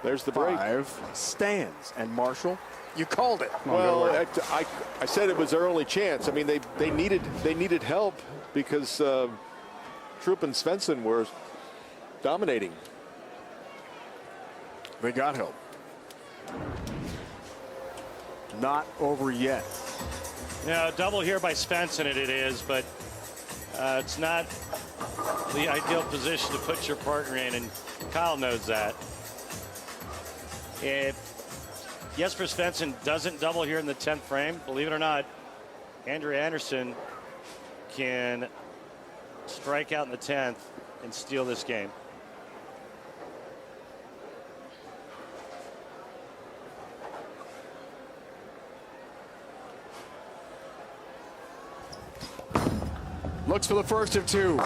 There's the break. 5 stands, and Marshall, you called it. Well, I said it was their only chance. I mean, they needed help because Troop and Svensson were dominating. They got help. Not over yet. Yeah, double here by Svensson it is, but it's not the ideal position to put your partner in, and Kyle knows that. If Jesper Svensson doesn't double here in the 10th frame, believe it or not, Andrew Anderson can strike out in the 10th and steal this game. Looks for the first of 2.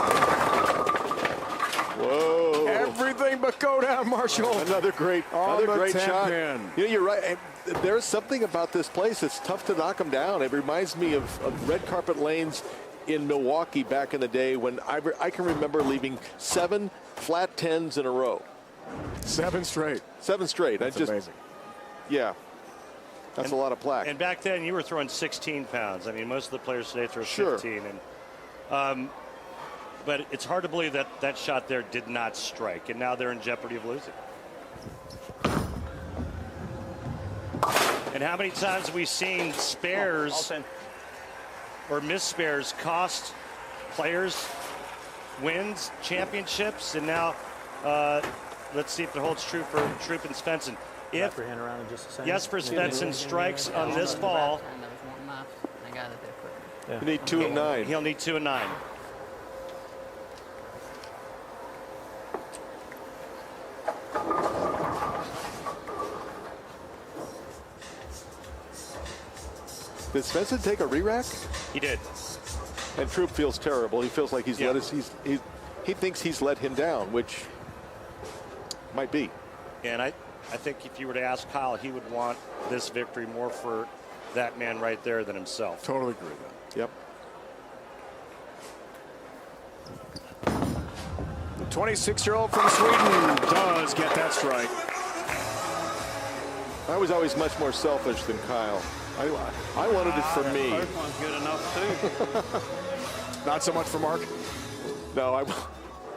Whoa. Everything but go down, Marshall. Another great shot. Man. You know, you're right. There's something about this place. It's tough to knock them down. It reminds me of red carpet lanes in Milwaukee back in the day when I can remember leaving 7 flat 10s in a row. 7 straight. 7 straight. That's amazing. Yeah. That's a lot of plaque. And back then, you were throwing 16 pounds. I mean, most of the players today throw 15. And, but it's hard to believe that that shot there did not strike, and now they're in jeopardy of losing. And how many times have we seen spares or missed spares cost players wins, championships, and now let's see if it holds true for Troop and Svensson. If Jesper Svensson strikes on this ball, you need 2 and 9. He'll need 2 and 9. Did Svensson take a re-rack? He did. And Troop feels terrible. He feels like he's let us. He thinks he's let him down, which might be. And I think if you were to ask Kyle, he would want this victory more for that man right there than himself. Totally agree with that. Yep. The 26-year-old from Sweden does get that strike. I was always much more selfish than Kyle. I wanted it for me. First one's good enough too. Not so much for Mark. No,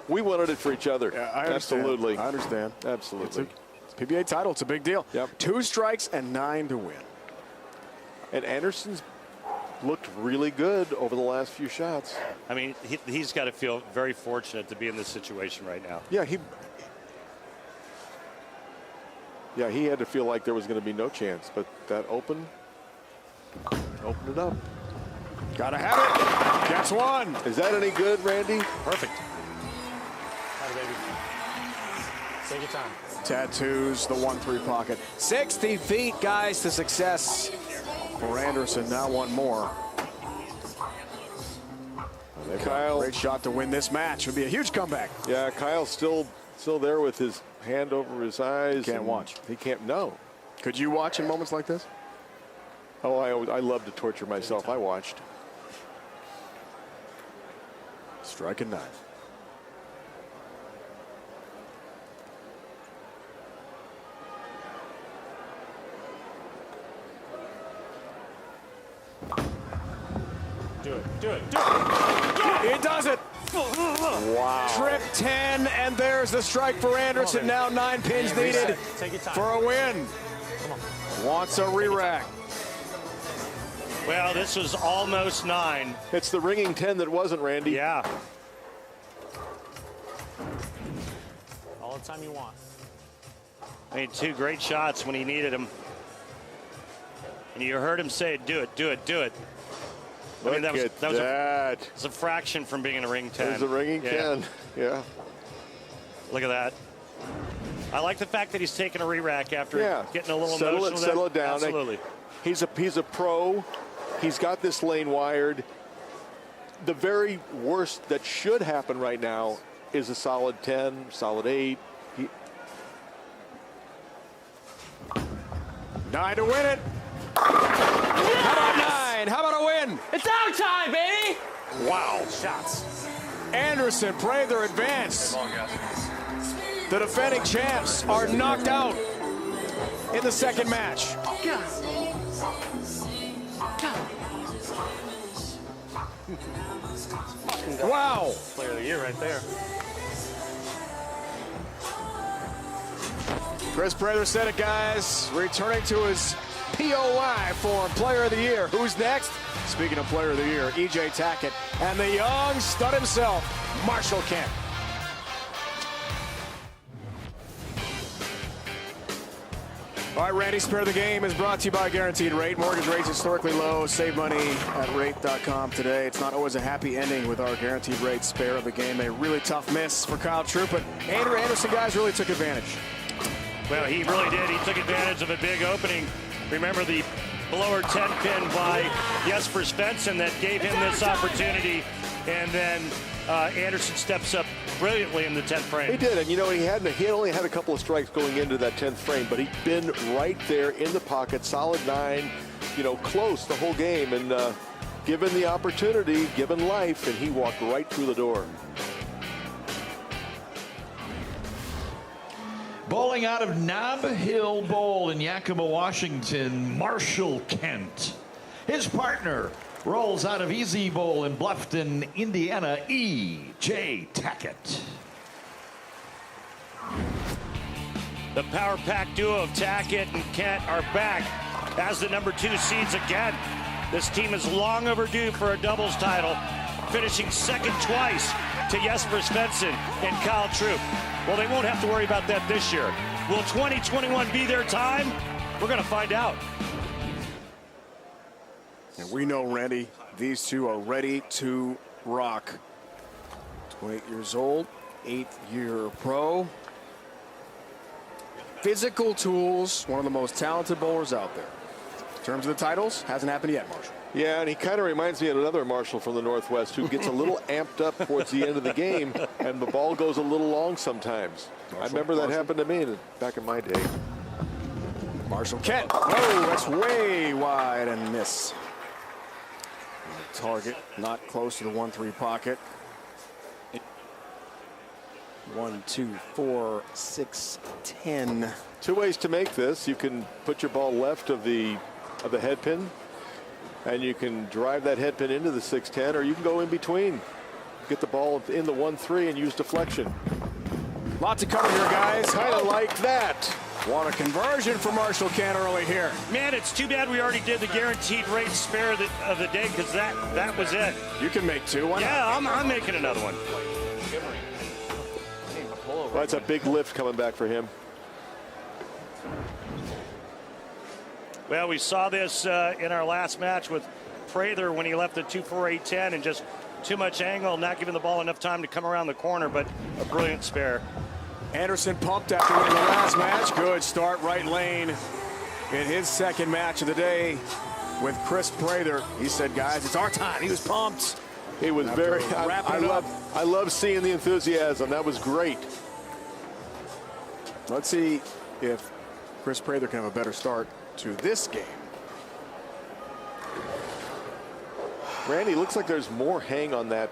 we wanted it for each other. Yeah, I understand. Absolutely. I understand. Absolutely. It's a PBA title. It's a big deal. Yep. 2 strikes and 9 to win. And Anderson's looked really good over the last few shots. I mean, he's got to feel very fortunate to be in this situation right now. Yeah, he had to feel like there was going to be no chance, but that opened it up. Gotta have it. Gets one. Is that any good, Randy? Perfect. Take your time. Tattoos the 1-3 pocket. 60 feet, guys, to success for Anderson. Now one more. Kyle, great shot to win this match. Would be a huge comeback. Yeah, Kyle's still there with his hand over his eyes. Can't watch. He can't. No. Could you watch in moments like this? Oh, I love to torture myself. I watched. Strike and 9. Do it. Do it. Do it. It does it. Wow. Trip 10, and there's the strike for Anderson. Now 9 pins needed for a win. Wants a re-rack. Well, this was almost 9. It's the ringing 10 that wasn't, Randy. Yeah. All the time you want. Made 2 great shots when he needed them. And you heard him say, do it, do it, do it. I mean, that was a fraction from being in a ring 10. It was a ringing 10, yeah. Look at that. I like the fact that he's taking a re-rack after getting a little emotional. Settle it down. Absolutely. He's a pro. He's got this lane wired. The very worst that should happen right now is a solid 10, solid 8. 9 to win it. How about 9? How about a win? It's out time, baby! Wow. Shots. Anderson, Prather advance. The defending champs are knocked out in the second match. Wow. Player of the year right there. Chris Prather said it, guys. Returning to his POI form, Player of the Year. Who's next? Speaking of Player of the Year, E.J. Tackett and the young stud himself, Marshall Kent. All right, Randy, Spare the Game is brought to you by Guaranteed Rate. Mortgage rates historically low. Save money at rate.com today. It's not always a happy ending with our Guaranteed Rate Spare of the Game. A really tough miss for Kyle Troop, but Andrew Anderson, guys, really took advantage. Well, he really did. He took advantage of a big opening. Remember the blower 10 pin by Jesper Svensson that gave him this opportunity, and then Anderson steps up brilliantly in the 10th frame. He did, and you know, he only had a couple of strikes going into that 10th frame, but he'd been right there in the pocket, solid 9, you know, close the whole game, and given the opportunity, given life, and he walked right through the door. Bowling out of Nob Hill Bowl in Yakima, Washington, Marshall Kent. His partner rolls out of Easy Bowl in Bluffton, Indiana, E.J. Tackett. The power pack duo of Tackett and Kent are back as the number 2 seeds again. This team is long overdue for a doubles title, finishing second twice to Jesper Svensson and Kyle Troop. Well, they won't have to worry about that this year. Will 2021 be their time? We're going to find out. And we know, Randy, these two are ready to rock. 28 years old, 8-year pro. Physical tools, one of the most talented bowlers out there. In terms of the titles, hasn't happened yet, Marshall. Yeah, and he kind of reminds me of another Marshall from the Northwest who gets a little amped up towards the end of the game, and the ball goes a little long sometimes. I remember that happened to me back in my day. Marshall Kent. Oh, that's way wide and miss. Target not close to the 1-3 pocket. 1, 2, 4, 6, 10. 2 ways to make this. You can put your ball left of the head pin, and you can drive that head pin into the 6-10, or you can go in between. Get the ball in the 1-3 and use deflection. Lot to cover here, guys. Kind of like that. Want a conversion for Marshall Kent early here. Man, it's too bad we already did the Guaranteed Rate Spare of the day, because that was it. You can make 2. Why not? Yeah, I'm making another one. Well, that's a big lift coming back for him. Well, we saw this in our last match with Prather when he left the 2-4-8-10 and just too much angle, not giving the ball enough time to come around the corner, but a brilliant spare. Anderson pumped after winning the last match. Good start, right lane in his second match of the day with Chris Prather. He said, guys, it's our time. He was pumped. He was very, I love seeing the enthusiasm. That was great. Let's see if Chris Prather can have a better start to this game. Randy, looks like there's more hang on that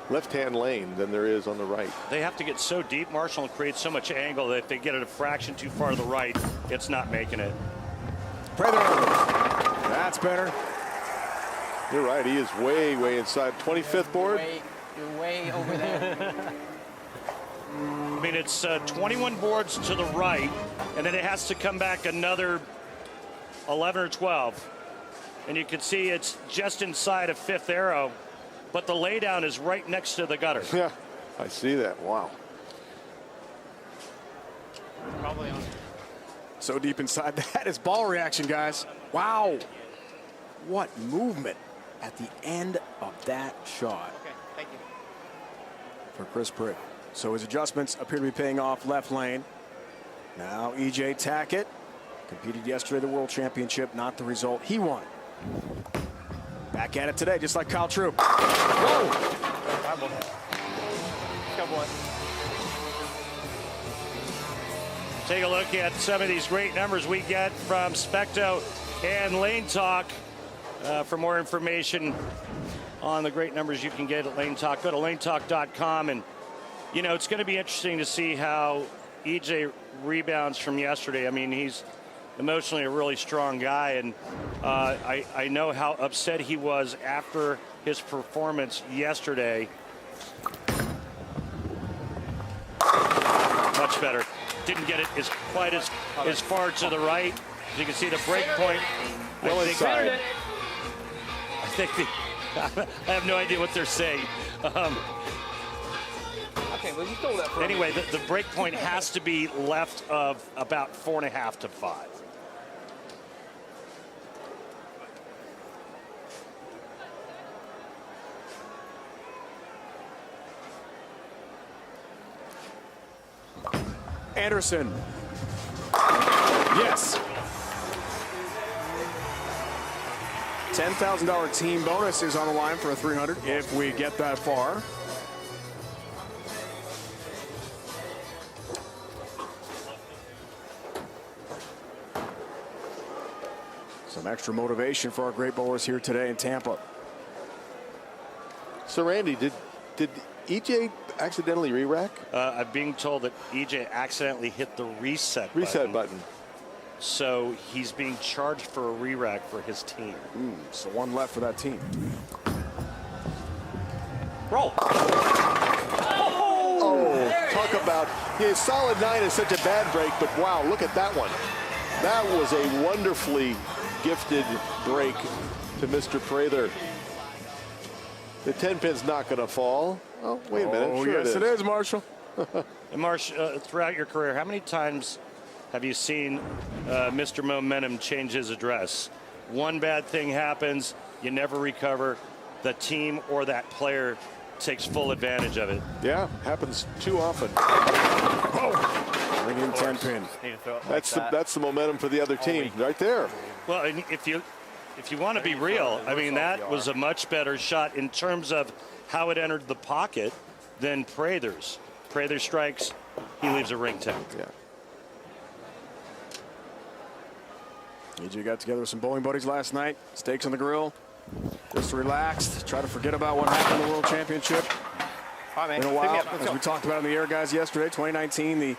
left-hand lane than there is on the right. They have to get so deep, Marshall, and create so much angle that if they get it a fraction too far to the right, it's not making it. Prather, that's better. You're right. He is way, way inside. 25th board. You're way over there. I mean, it's 21 boards to the right, and then it has to come back another 11 or 12. And you can see it's just inside of 5th arrow, but the laydown is right next to the gutter. Yeah, I see that. Wow. Probably on. So deep inside that is ball reaction, guys. Wow. What movement at the end of that shot. Okay, thank you. For Chris Pritt. So his adjustments appear to be paying off left lane. Now EJ Tackett competed yesterday at the World Championship, not the result he wanted. Back at it today, just like Kyle Troop. Whoa! Bye, boy. Go, boy. Take a look at some of these great numbers we get from Specto and Lane Talk. For more information on the great numbers you can get at Lane Talk, go to lanetalk.com. And, you know, it's going to be interesting to see how EJ rebounds from yesterday. I mean, he's emotionally a really strong guy, and I know how upset he was after his performance yesterday. Much better. Didn't get it quite as far to the right. As you can see the break point. Well inside. I have no idea what they're saying. Okay, well, you stole that from Anyway, the break point has to be left of about 4.5 to 5. Anderson. Yes. $10,000 team bonus is on the line for a 300 if we get that far. Some extra motivation for our great bowlers here today in Tampa. So Randy, did EJ accidentally re-rack? I'm being told that EJ accidentally hit the reset button. So he's being charged for a re-rack for his team. So one left for that team. Roll. Oh, talk about, yeah, solid 9 is such a bad break, but wow, look at that one. That was a wonderfully gifted break to Mr. Prather. The 10 pin's not going to fall. Oh, wait a minute. Oh, sure yes, it is, Marshall. And Marsh, throughout your career, how many times have you seen Mr. Momentum change his address? One bad thing happens, you never recover. The team or that player takes full advantage of it. Yeah, happens too often. Bring in 10 pin. That's the momentum for the other team right there. Well, and if you want to be real, I mean, that was a much better shot in terms of how it entered the pocket than Prather's. Prather strikes, he leaves a ring tag. Yeah. EJ got together with some bowling buddies last night. Steaks on the grill. Just relaxed. Try to forget about what happened in the World Championship. All right, man. In a while, Let's as go. we talked about in the air, guys, yesterday, 2019, the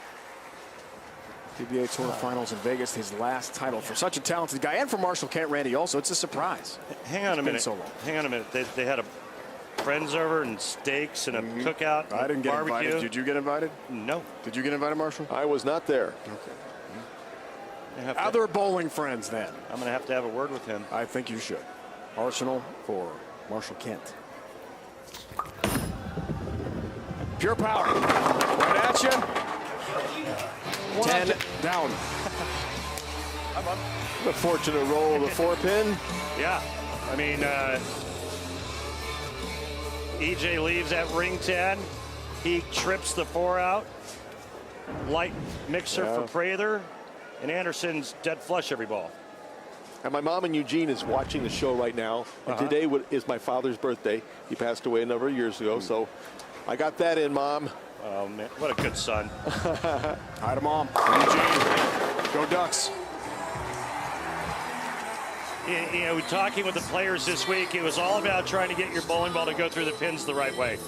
PBA Tour Finals in Vegas, his last title for such a talented guy, and for Marshall Kent Randy also. It's a surprise. Hang on a minute. So long. Hang on a minute. They had friends over and steaks and a cookout. I didn't get barbecue. invited. Did you get invited? No. Did you get invited, Marshall? I was not there. Okay. Other bowling friends, then. I'm going to have a word with him. I think you should. Arsenal for Marshall Kent. Pure power. Right at you. 10 down. The fortunate roll of the 4-pin. Yeah. I mean, EJ leaves at ring 10. He trips the 4 out. Light mixer for Prather. And Anderson's dead flush every ball. And my mom in Eugene is watching the show right now. And today is my father's birthday. He passed away a number of years ago. So I got that in, Mom. Oh, man. What a good son. Hi to Mom. Eugene. Go Ducks. You know, talking with the players this week, it was all about trying to get your bowling ball to go through the pins the right way.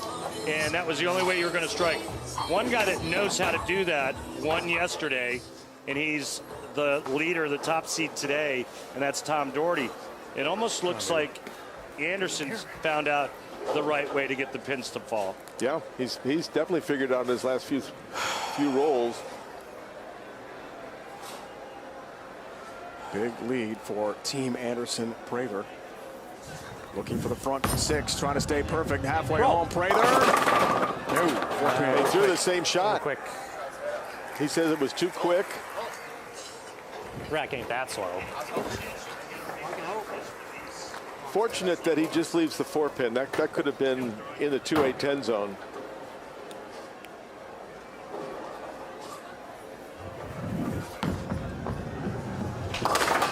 And that was the only way you were going to strike. One guy that knows how to do that won yesterday, and he's the leader, the top seed today, and that's Tom Doherty. It almost looks like Anderson's found out the right way to get the pins to fall. Yeah, he's definitely figured out in his last few rolls. Big lead for Team Anderson Prather. Looking for the front 6, trying to stay perfect. Halfway home, Prather. No, they threw the same shot. Quick. He says it was too quick. Rack ain't that slow. Fortunate that he just leaves the 4-pin. That could have been in the 2-8-10 zone.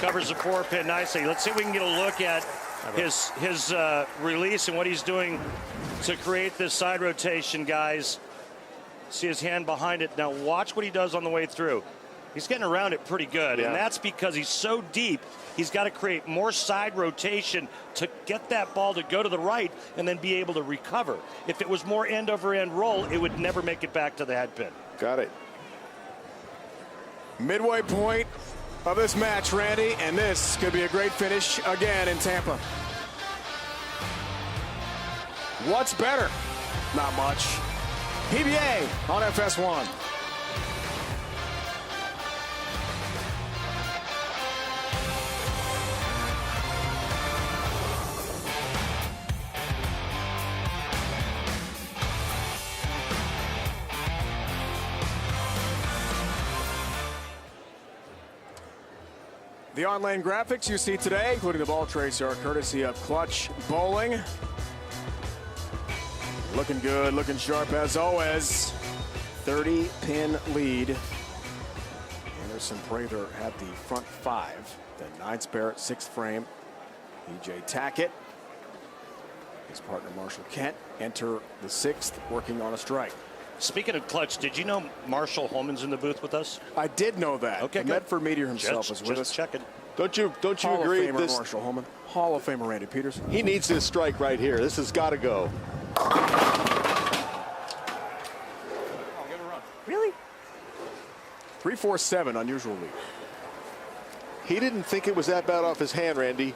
Covers the 4-pin nicely. Let's see if we can get a look at his release and what he's doing to create this side rotation, guys. See his hand behind it. Now watch what he does on the way through. He's getting around it pretty good, and that's because he's so deep. He's got to create more side rotation to get that ball to go to the right and then be able to recover. If it was more end-over-end roll, it would never make it back to the head pin. Got it. Midway point of this match, Randy, and this could be a great finish again in Tampa. What's better? Not much. PBA on FS1. The on-lane graphics you see today, including the ball tracer, are courtesy of Clutch Bowling. Looking good, looking sharp as always. 30-pin lead. Anderson Prather had the front 5, then 9 spare at 6th frame. EJ Tackett, his partner Marshall Kent, enter the 6th, working on a strike. Speaking of Clutch, did you know Marshall Holman's in the booth with us? I did know that. Okay, the Medford Meteor himself is with us. Just checking. Don't you Hall agree? of Famer This Marshall Holman, Hall of Famer Randy Pedersen. he needs this strike right here. This has got to go. Really? 3-4-7, unusual lead. He didn't think it was that bad off his hand, Randy.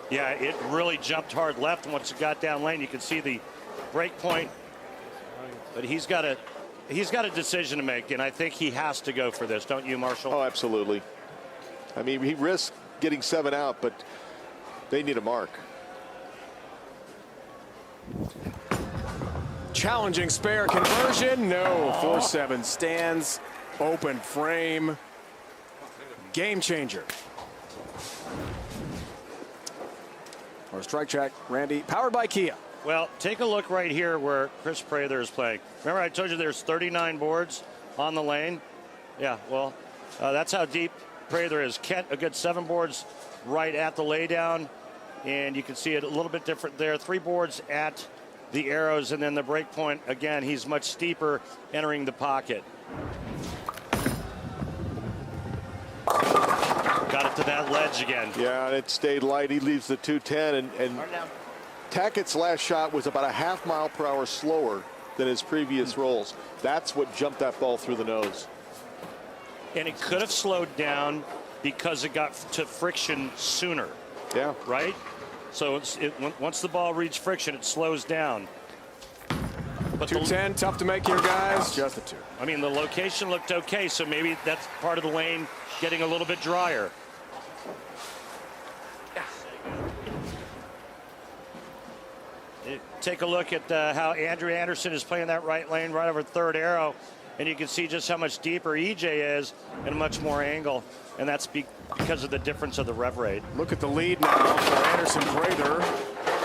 Yeah, it really jumped hard left once it got down lane. You can see the break point, but he's got a decision to make, and I think he has to go for this, don't you, Marshall? Oh, absolutely. I mean, he risked getting 7 out, but they need a mark. Challenging spare conversion. No. 4-7 stands. Open frame. Game changer. Our strike check, Randy, powered by Kia. Well, take a look right here where Chris Prather is playing. Remember I told you there's 39 boards on the lane? Yeah, well, that's how deep Prather is. Kent, a good 7 boards right at the laydown. And you can see it a little bit different there. 3 boards at the arrows, and then the break point, again, he's much steeper entering the pocket. Got it to that ledge again. Yeah, and it stayed light. He leaves the 210, and Tackett's last shot was about a half-mile-per-hour slower than his previous rolls. That's what jumped that ball through the nose. And it could have slowed down because it got to friction sooner. Yeah. Right? So once the ball reaches friction, it slows down. But 210, tough to make here, guys. Just a 2. I mean, the location looked okay, so maybe that's part of the lane getting a little bit drier. Take a look at how Andrew Anderson is playing that right lane right over 3rd arrow, and you can see just how much deeper EJ is and much more angle, and that's because of the difference of the rev rate. Look at the lead now for Anderson Prather.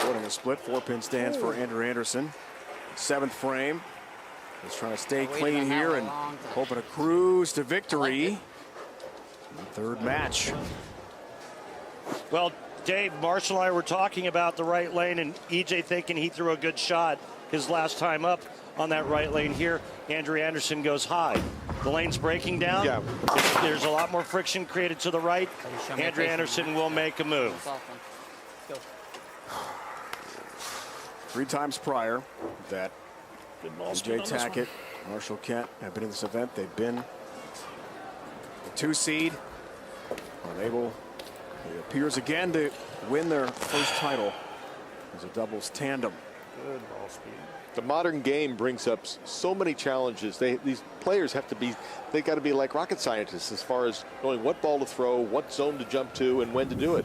Holding a split, 4-pin stands for Andrew Anderson. 7th frame. He's trying to stay clean here and hoping to cruise to victory in the 3rd match. Well, Dave, Marshall and I were talking about the right lane, and EJ thinking he threw a good shot his last time up on that right lane here. Andrew Anderson goes high. The lane's breaking down. Yeah. There's a lot more friction created to the right. Andrew Anderson will make a move. 3 times prior that EJ Tackett, Marshall Kent have been in this event. They've been the 2 seed. Unable, it appears again, to win their first title There's a doubles tandem. Good ball speed. The modern game brings up so many challenges. These players have to be, they got to be like rocket scientists as far as knowing what ball to throw, what zone to jump to, and when to do it.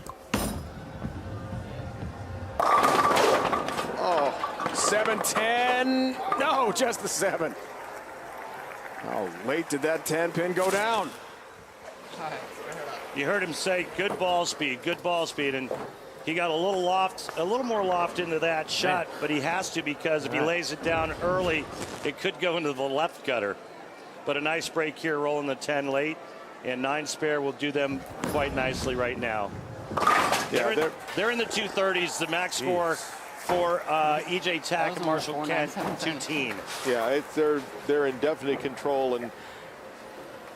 Oh, 7-10. No, just the 7. How late did that 10 pin go down? You heard him say good ball speed, and he got a little more loft into that shot, but he has to, because if he lays it down early, it could go into the left gutter. But a nice break here, rolling the 10 late, and 9 spare will do them quite nicely right now. Yeah, they're in the 230s. The max score for E.J. Tack and Marshall Kent, 2-team. Yeah, they're in definite control, and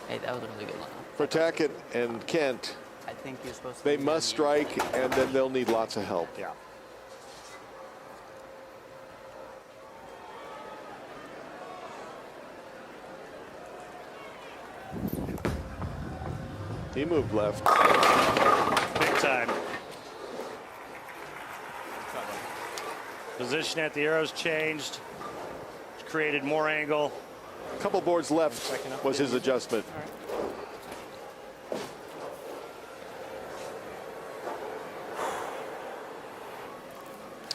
Hey, that was a really good line. for Tackett and Kent, I think you're supposed to. they must strike, and then they'll need lots of help. Yeah. He moved left. Big time. Position at the arrows changed. Created more angle. A couple boards left was his adjustment.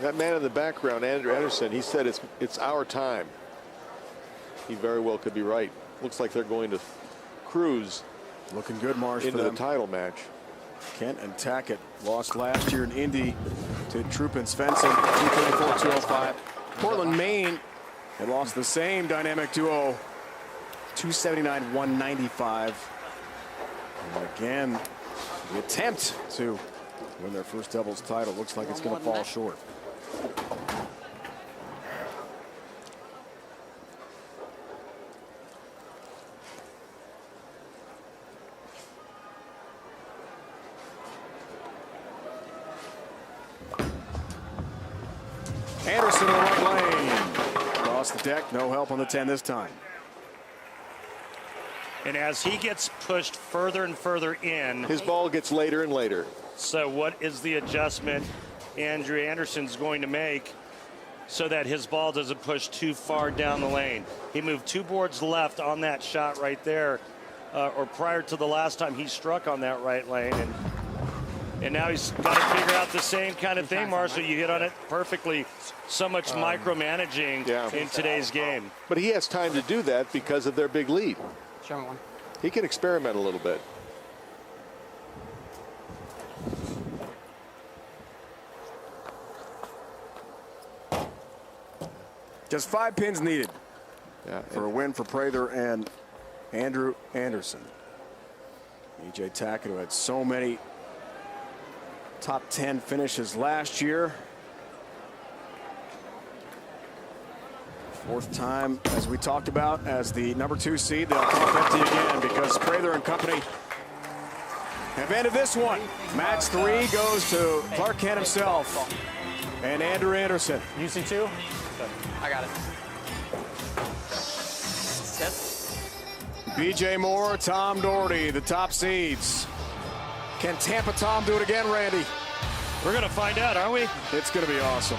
That man in the background, Andrew Anderson, he said it's our time. He very well could be right. Looks like they're going to cruise. Looking good, Marsh, into for the them. title match. Kent and Tackett lost last year in Indy to Troop and Svensson, 234-205. Portland, Maine, they lost the same dynamic duo, 279-195. And again, the attempt to win their first doubles title looks like it's going to fall short. Anderson in the right lane. Across the deck, no help on the 10 this time. And as he gets pushed further and further in, his ball gets later and later. So what is the adjustment Andrew Anderson's going to make so that his ball doesn't push too far down the lane? He moved 2 boards left on that shot right there, or prior to the last time he struck on that right lane. And now he's got to figure out the same kind of thing, Marshall. You hit on it perfectly. So much micromanaging in today's game. But he has time to do that because of their big lead. Show me one. He can experiment a little bit. Just 5 pins needed for a win for Prather and Andrew Anderson. E.J. Tackett, who had so many top 10 finishes last year. 4th time, as we talked about, as the number 2 seed. They'll come up empty again because Prather and company have ended this one. Match 3 goes to Clark Kent himself and Andrew Anderson. UC2? I got it. Yep. B.J. Moore, Tom Doherty, the top seeds. Can Tampa Tom do it again, Randy? We're going to find out, aren't we? It's going to be awesome.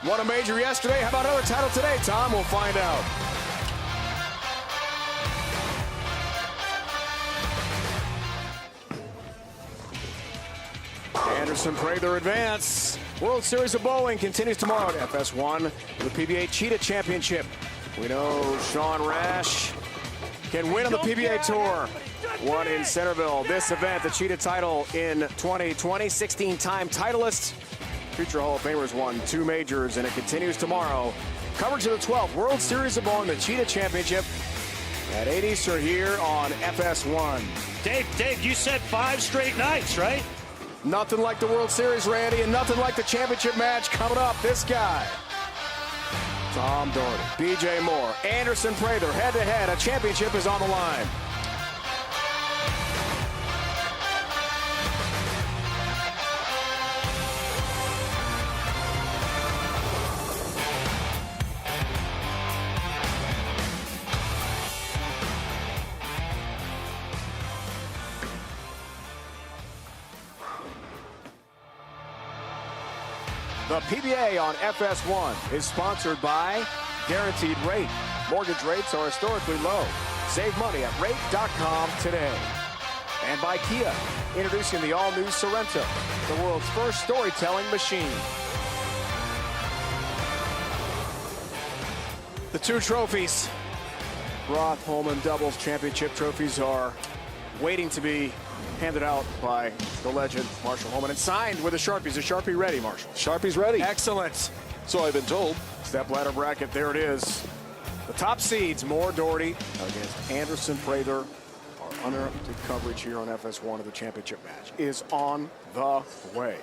Won a major yesterday. How about another title today, Tom? We'll find out. Anderson Prather advance. World Series of Bowling continues tomorrow at FS1, the PBA Cheetah Championship. We know Sean Rash can win on the PBA Tour. Won in Centerville. This event, the Cheetah title in 2020, 16-time titleist. Future Hall of Famers won 2 majors, and it continues tomorrow. Coverage of the 12th World Series of Bowling, the Cheetah Championship at 8 Eastern here on FS1. Dave, you said 5 straight nights, right? Nothing like the World Series, Randy, and nothing like the championship match coming up. This guy, Tom Doherty, B.J. Moore, Anderson Prather, head-to-head. A championship is on the line. The PBA on FS1 is sponsored by Guaranteed Rate. Mortgage rates are historically low. Save money at rate.com today. And by Kia, introducing the all-new Sorento, the world's first storytelling machine. The two trophies, Roth Holman doubles championship trophies, are waiting to be handed out by the legend Marshall Holman and signed with a Sharpie. Is a Sharpie ready, Marshall? Sharpie's ready. Excellent. So I've been told. Stepladder bracket, there it is. The top seeds, Moore Doherty against Anderson Prather. Our uninterrupted coverage here on FS1 of the championship match is on the way.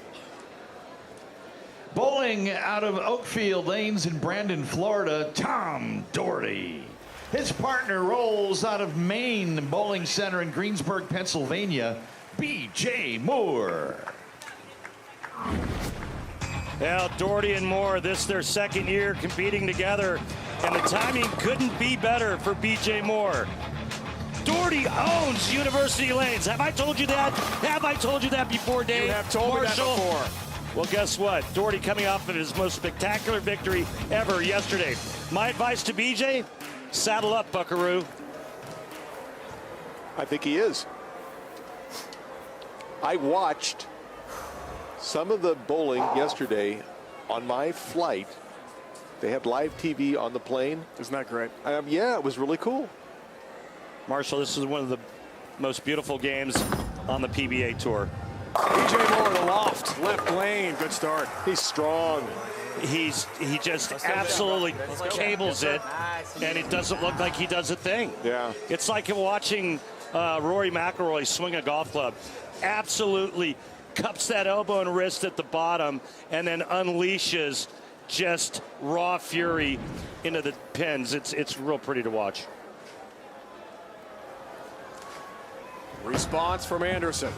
Bowling out of Oakfield Lanes in Brandon, Florida, Tom Doherty. His partner rolls out of Maine Bowling Center in Greensburg, Pennsylvania, B.J. Moore. Now, Doherty and Moore, this is their second year competing together, and the timing couldn't be better for B.J. Moore. Doherty owns University Lanes. Have I told you that? Have I told you that before, Dave? You have told Marshall? me that before. Well, guess what? Doherty coming off of his most spectacular victory ever yesterday. My advice to BJ, saddle up, buckaroo. I think he is. I watched some of the bowling yesterday on my flight. They had live TV on the plane. Isn't that great? Yeah, it was really cool. Marshall, this is one of the most beautiful games on the PBA Tour. B.J. Moore, the loft, left lane, good start. He's strong. He just absolutely cables it, and it doesn't look like he does a thing. Yeah. It's like watching Rory McIlroy swing a golf club. Absolutely cups that elbow and wrist at the bottom and then unleashes just raw fury into the pins. It's real pretty to watch. Response from Anderson.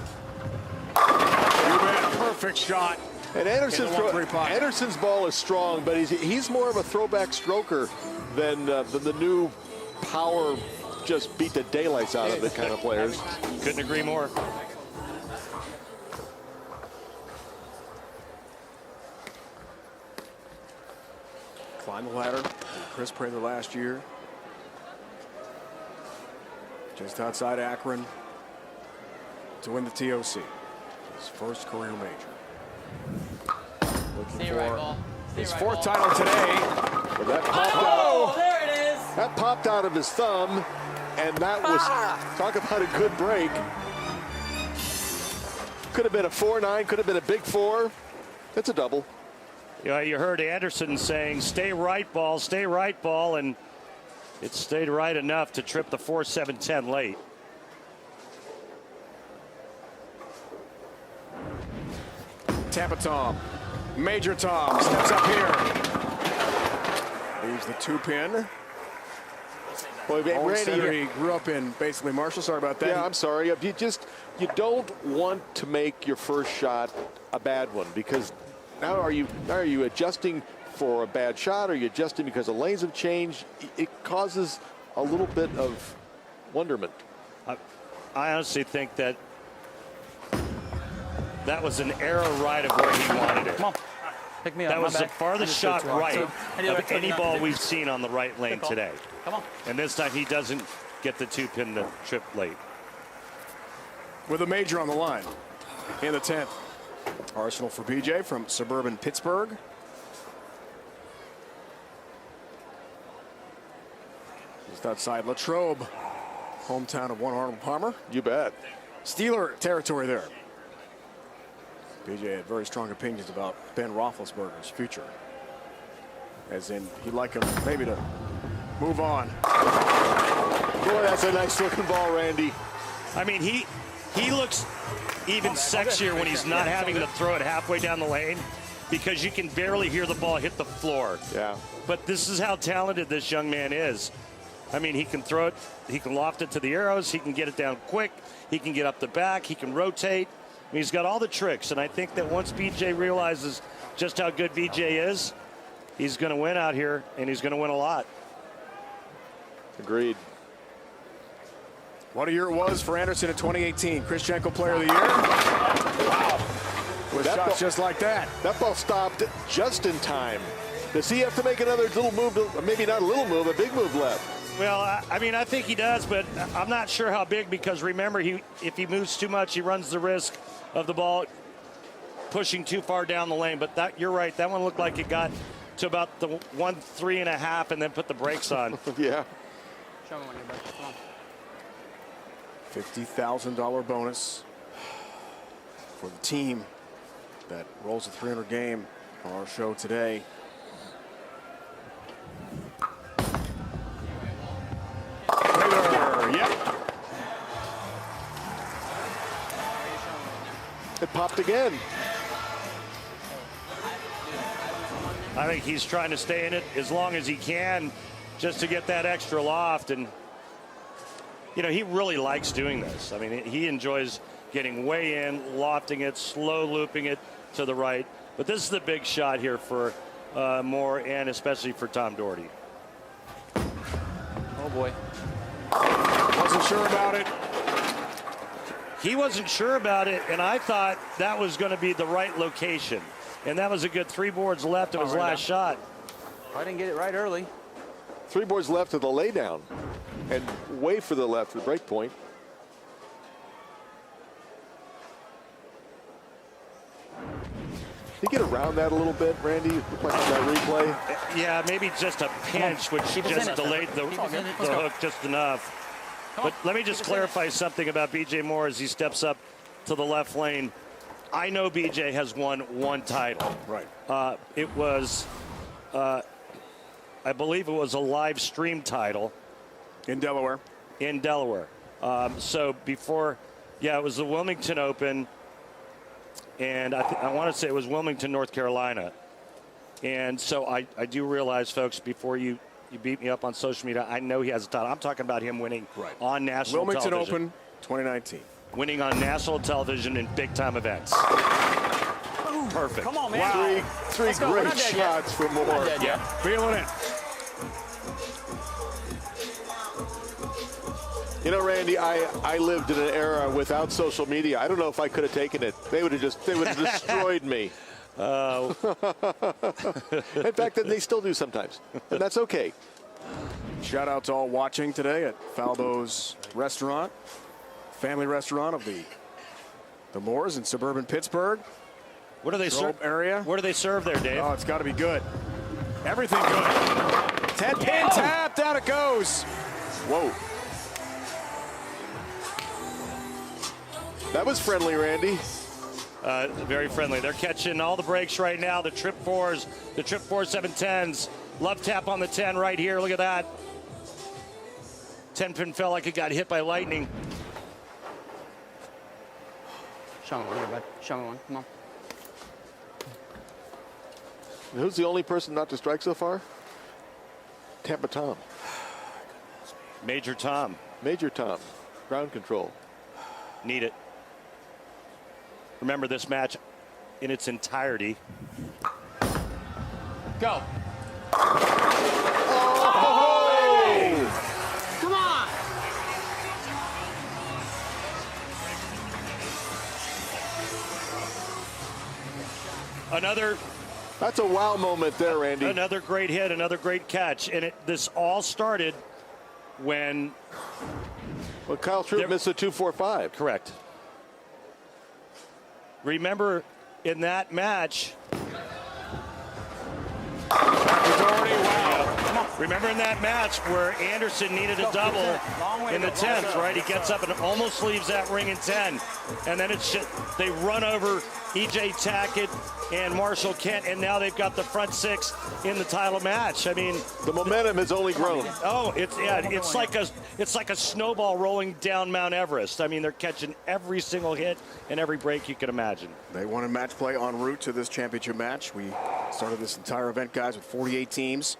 Perfect shot. And Anderson's ball is strong, but he's more of a throwback stroker than the new power, just beat the daylights out of it kind of players. Couldn't agree more. Climbed the ladder. Chris Prather last year. Just outside Akron to win the TOC. His first career major. Looking for his fourth title today. Well, that popped out. There it is. That popped out of his thumb, and that was, talk about a good break. Could have been a 4-9, could have been a big 4. That's a double. Yeah, you heard Anderson saying, stay right ball, and it stayed right enough to trip the 4-7-10 late. Tampa Tom. Major Tom steps up here. Leaves the 2-pin. Boy, Randy, he grew up in basically Marshall. Sorry about that. Yeah, I'm sorry. You don't want to make your first shot a bad one, because now are you adjusting for a bad shot? Or are you adjusting because the lanes have changed? It causes a little bit of wonderment. I honestly think that was an error right of where he wanted it. Come on. Pick me up. That was the farthest shot right of any ball we've we've seen on the right lane today. Come on. And this time he doesn't get the 2-pin to trip late. With a major on the line in the 10th. Arsenal for BJ from suburban Pittsburgh. Just outside Latrobe, hometown of one Arnold Palmer. You bet. Steeler territory there. BJ had very strong opinions about Ben Roethlisberger's future. As in, he'd like him maybe to move on. Boy, that's a nice looking ball, Randy. I mean, he looks even sexier when he's not having to throw it halfway down the lane, because you can barely hear the ball hit the floor. Yeah. But this is how talented this young man is. I mean, he can throw it, he can loft it to the arrows, he can get it down quick, he can get up the back, he can rotate. I mean, he's got all the tricks, and I think that once BJ realizes just how good BJ is, he's going to win out here, and he's going to win a lot. Agreed. What a year it was for Anderson in 2018. Chris Schenkel Player of the Year. Wow. with shots just like that. That ball stopped just in time. Does he have to make another little move? Maybe not a little move, a big move left. Well, I mean, I think he does, but I'm not sure how big, because remember, if he moves too much, he runs the risk of the ball pushing too far down the lane. But you're right. That one looked like it got to about the 3.5 and then put the brakes on. Yeah. Show me when you're back. Come on. $50,000 bonus for the team that rolls a 300 game on our show today. Yep. It popped again. I think he's trying to stay in it as long as he can just to get that extra loft. And, you know, he really likes doing this. I mean, he enjoys getting way in, lofting it, slow looping it to the right. But this is the big shot here for Moore, and especially for Tom Doherty. Oh, boy. Wasn't sure about it. He wasn't sure about it, and I thought that was going to be the right location. And that was a good 3 boards left of his last shot. I didn't get it right early. 3 boards left of the laydown, and way for the left, the break point. Did you get around that a little bit, Randy? Like on that replay? Yeah, maybe just a pinch, which just delayed the hook just enough. But let me just clarify something about B.J. Moore as he steps up to the left lane. I know B.J. has won 1 title. Right. It was, I believe it was a live stream title. In Delaware. In Delaware. So before, yeah, it was the Wilmington Open. And I want to say it was Wilmington, North Carolina. And so I do realize, folks, before you beat me up on social media, I know he has a title. I'm talking about him winning on national Wilmington television. Open 2019. Winning on national television in big-time events. Perfect. Come on, man. Wow. Three great shots for Moore. Yeah, feeling it. You know, Randy, I lived in an era without social media. I don't know if I could have taken it. They would have destroyed me. In fact, they still do sometimes, and that's okay. Shout out to all watching today at Faldo's Restaurant, family restaurant of the Moores in suburban Pittsburgh. What do they serve area? What do they serve there, Dave? Oh, it's got to be good. Everything good. 10-pin tap, down it goes. Whoa. That was friendly, Randy. Very friendly. They're catching all the breaks right now. The trip 4s, the trip 4 7-10s. Love tap on the 10 right here. Look at that. 10-pin felt like it got hit by lightning. Show me one here, bud. Show me one. Come on. Who's the only person not to strike so far? Tampa Tom. Major Tom. Major Tom. Ground control. Need it. Remember this match in its entirety. Go. Oh! Come on. Another. That's a wow moment there, Randy. Another great hit, another great catch. And this all started when... Well, Kyle Troup missed a 2-4-5. Correct. Remember in that match... Remember in that match where Anderson needed a double in the 10th, right? He gets up and almost leaves that ring in 10. And then it's just, they run over E.J. Tackett and Marshall Kent, and now they've got the front 6 in the title match. I mean, the momentum has only grown. Oh, it's like a snowball rolling down Mount Everest. I mean, they're catching every single hit and every break you can imagine. They won in match play en route to this championship match. We started this entire event, guys, with 48 teams.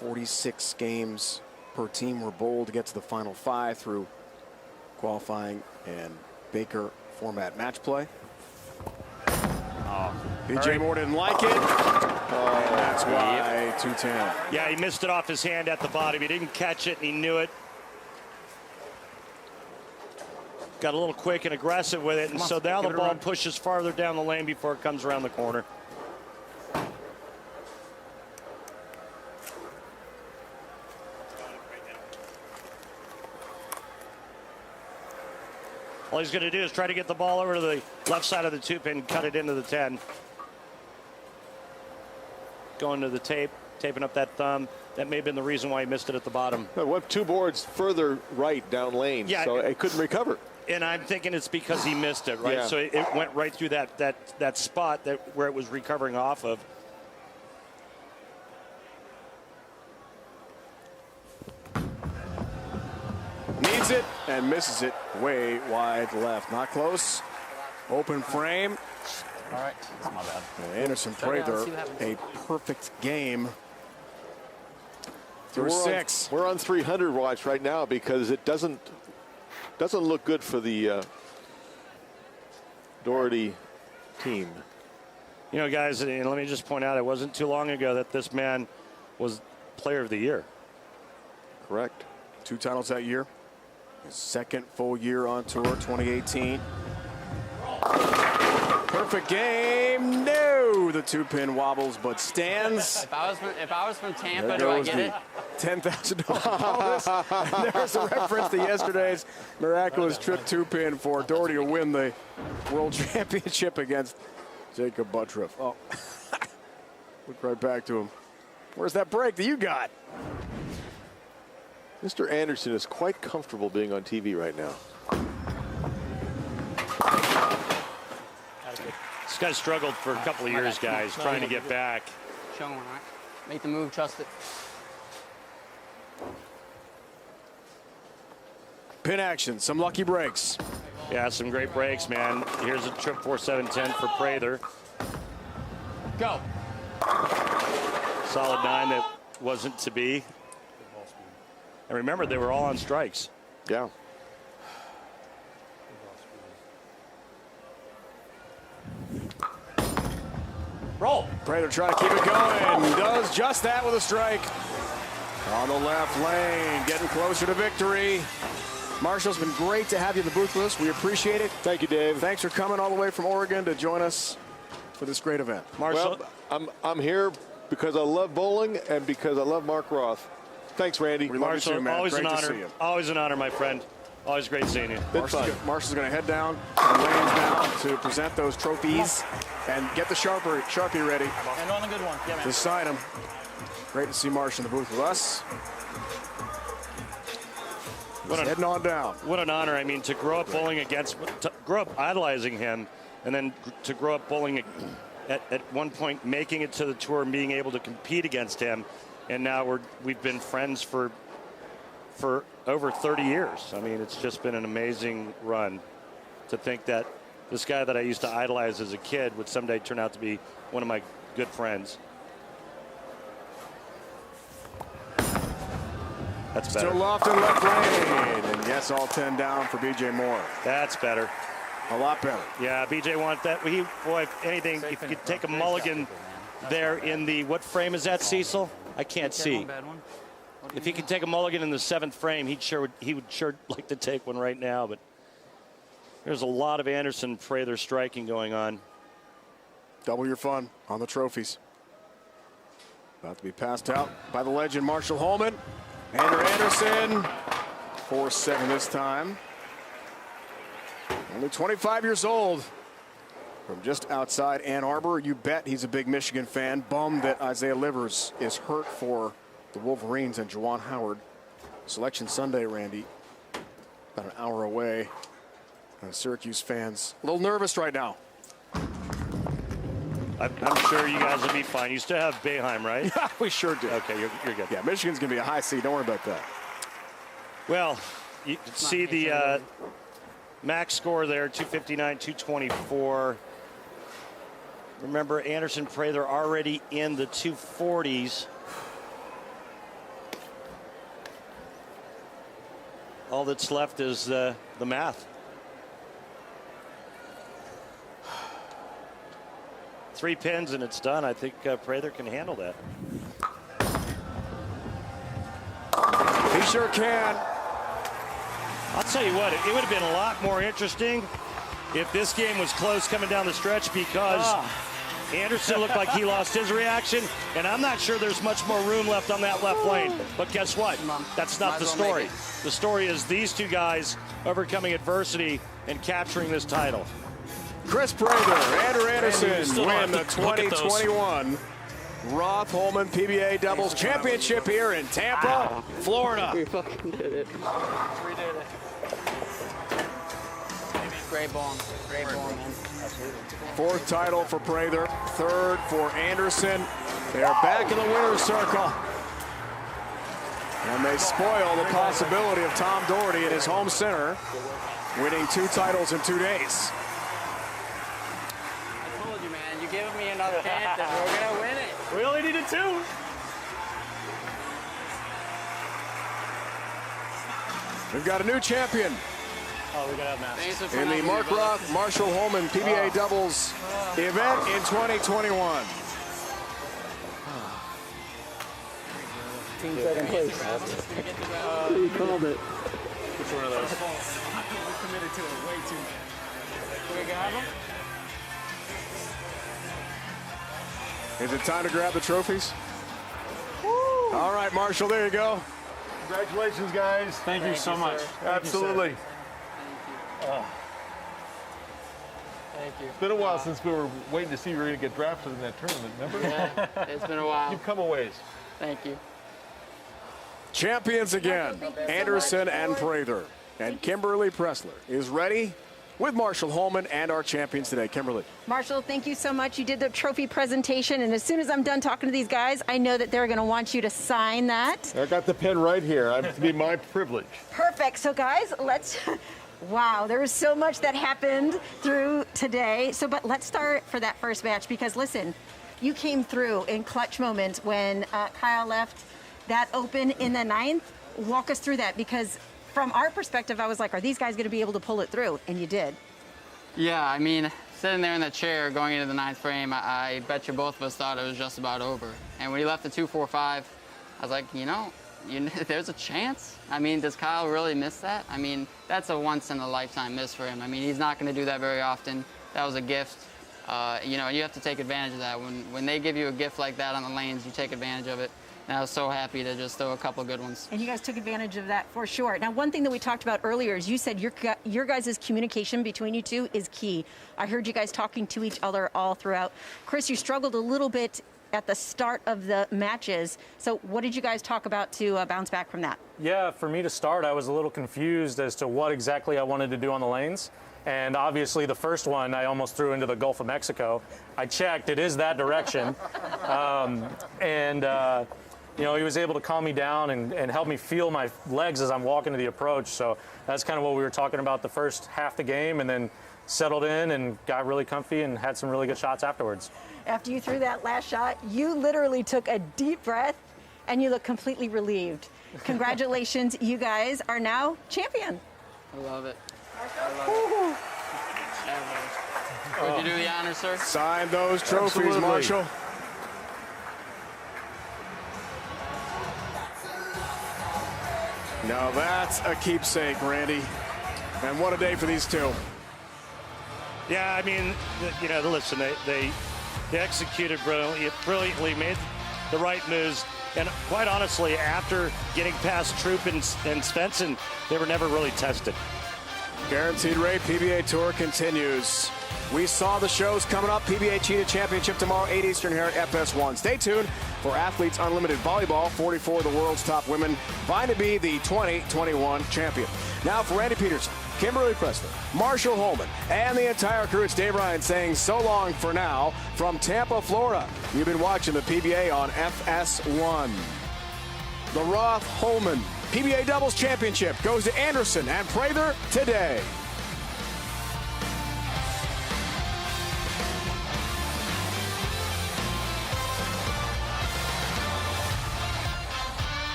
46 games per team were bowled to get to the final 5 through qualifying and Baker format match play. B.J. Moore didn't like it. And that's why 210. Yeah, he missed it off his hand at the bottom. He didn't catch it, and he knew it. got a little quick and aggressive with it, and so now the ball pushes farther down the lane before it comes around the corner. All he's going to do is try to get the ball over to the left side of the 2-pin, cut it into the 10. Going to the tape, taping up that thumb. That may have been the reason why he missed it at the bottom. It went 2 boards further right down lane, so it couldn't recover. And I'm thinking it's because he missed it, right? Yeah. So it went right through that spot where it was recovering off of. Needs it and misses it way wide left. Not close. Open frame. All right, that's my bad. And Anderson Prather, a perfect game. We're 6. We're on 300 watch right now because it doesn't look good for the Doherty team. You know, guys, and let me just point out, it wasn't too long ago that this man was Player of the Year. Correct. 2 titles that year. His second full year on tour, 2018. Perfect game. No, the 2-pin wobbles but stands. If I was from Tampa, do I get it? $10,000 bonus. And there's a reference to yesterday's miraculous trip 2-pin for Doherty to win the World Championship against Jacob Buttriff. Oh, look right back to him. Where's that break that you got? Mr. Anderson is quite comfortable being on TV right now. This guy struggled for a couple of years, guys, trying to get back. Show him, all right? Make the move, trust it. Pin action, some lucky breaks. Yeah, some great breaks, man. Here's a trip 4-7-10 for Prather. Go. Solid 9 that wasn't to be. And remember, they were all on strikes. Yeah. Roll. Prather trying to keep it going. Does just that with a strike. On the left lane, getting closer to victory. Marshall, it's been great to have you in the booth with us. We appreciate it. Thank you, Dave. Thanks for coming all the way from Oregon to join us for this great event. Marshall, well, I'm here because I love bowling and because I love Mark Roth. Thanks, Randy. We love you too, man. always Great an to honor. see you. Always an honor, my friend. Always great seeing you. Marshall's going to head down to the lanes now to present those trophies and get the Sharpie ready. And on a good one. Yeah, man. To sign them. Great to see Marshall in the booth with us. Heading on down. What an honor. I mean, to grow up bowling against, to grow up idolizing him, and then to grow up bowling at one point, making it to the tour and being able to compete against him. And now we've been friends for over 30 years. I mean, it's just been an amazing run to think that this guy that I used to idolize as a kid would someday turn out to be one of my good friends. That's better. Still loft in left lane. And yes, all 10 down for B.J. Moore. That's better. A lot better. Yeah, B.J. wanted that. Boy, if anything, if you could take a mulligan there in the, what frame is that, Cecil? I can't see. If he could take a mulligan in the 7th frame, he would sure like to take one right now. But there's a lot of Anderson Prather striking going on. Double your fun on the trophies. About to be passed out by the legend Marshall Holman. Andrew Anderson, 4-7 this time. Only 25 years old. From just outside Ann Arbor. You bet he's a big Michigan fan. Bummed that Isaiah Livers is hurt for the Wolverines and Juwan Howard. Selection Sunday, Randy. About an hour away. Syracuse fans a little nervous right now. I'm sure you guys will be fine. You still have Boeheim, right? Yeah, we sure do. Okay, you're good. Yeah, Michigan's going to be a high seed. Don't worry about that. Well, you can see the max score there, 259, 224. Remember, Anderson Prather already in the 240s. All that's left is the math. 3 pins and it's done. I think Prather can handle that. He sure can. I'll tell you what, it would have been a lot more interesting if this game was close coming down the stretch, because Anderson looked like he lost his reaction, and I'm not sure there's much more room left on that left lane. But guess what? That's not the story. The story is these two guys overcoming adversity and capturing this title. Chris Prather, Andrew Anderson win the 2021 Roth Holman PBA Doubles Championship here in Tampa, Florida. We fucking did it. We did it. Great ball. Great ball, man. Absolutely. Fourth title for Prather, third for Anderson. They're back in the winner's circle. And they spoil the possibility of Tom Doherty at his home center winning 2 titles in 2 days. I told you, man. You gave me another chance and we're going to win it. We only needed 2. We've got a new champion Oh, we got to have Thanks Matt. for in the Mark Roth Marshall Holman PBA Doubles event in 2021. Team second place. You called it. Which one of those? We committed to it way too much. We got him? Is it time to grab the trophies? All right, Marshall, there you go. Congratulations, guys. Thank you so much. Absolutely. Thank you. It's been a while since we were waiting to see if we were going to get drafted in that tournament, remember? Yeah, it's been a while. You've come a ways. Thank you. Champions again, Anderson and Prather. And Kimberly Pressler is ready with Marshall Holman and our champions today. Kimberly. Marshall, thank you so much. You did the trophy presentation, and as soon as I'm done talking to these guys, I know that they're going to want you to sign that. I got the pen right here. It's be my privilege. Perfect. So, guys, let's. Wow, there was so much that happened through today. But let's start for that first match, because listen, you came through in clutch moments when Kyle left that open in the 9th. Walk us through that, because from our perspective, I was like, are these guys going to be able to pull it through? And you did. Yeah, I mean, sitting there in the chair going into the 9th frame, I bet you both of us thought it was just about over. And when he left the 2-4-5, I was like, there's a chance. I mean, does Kyle really miss that? I mean, that's a once-in-a-lifetime miss for him. I mean, he's not going to do that very often. That was a gift. And you have to take advantage of that. When they give you a gift like that on the lanes, you take advantage of it. And I was so happy to just throw a couple good ones. And you guys took advantage of that for sure. Now, one thing that we talked about earlier is you said your guys' communication between you two is key. I heard you guys talking to each other all throughout. Chris, you struggled a little bit at the start of the matches. So what did you guys talk about to bounce back from that? Yeah, for me to start, I was a little confused as to what exactly I wanted to do on the lanes. And obviously the first one I almost threw into the Gulf of Mexico. I checked, it is that direction. He was able to calm me down and help me feel my legs as I'm walking to the approach. So that's kind of what we were talking about the first half the game, and then settled in and got really comfy and had some really good shots afterwards. After you threw that last shot, you literally took a deep breath and you look completely relieved. Congratulations, you guys are now champion. I love it. Would you do the honor, sir? Sign those trophies, Absolutely. Marshall. Now that's a keepsake, Randy. And what a day for these two. Yeah, I mean, listen, they executed brilliantly, made the right moves. And quite honestly, after getting past Troop and Svensson, they were never really tested. Guaranteed Rate PBA Tour continues. We saw the shows coming up. PBA Cheetah Championship tomorrow, 8 Eastern here at FS1. Stay tuned for Athletes Unlimited Volleyball. 44 of the world's top women vying to be the 2021 champion. Now for Randy Pedersen, Kimberly Pressler, Marshall Holman, and the entire crew, it's Dave Ryan saying so long for now from Tampa, Florida. You've been watching the PBA on FS1. The Roth Holman PBA Doubles Championship goes to Anderson and Prather today.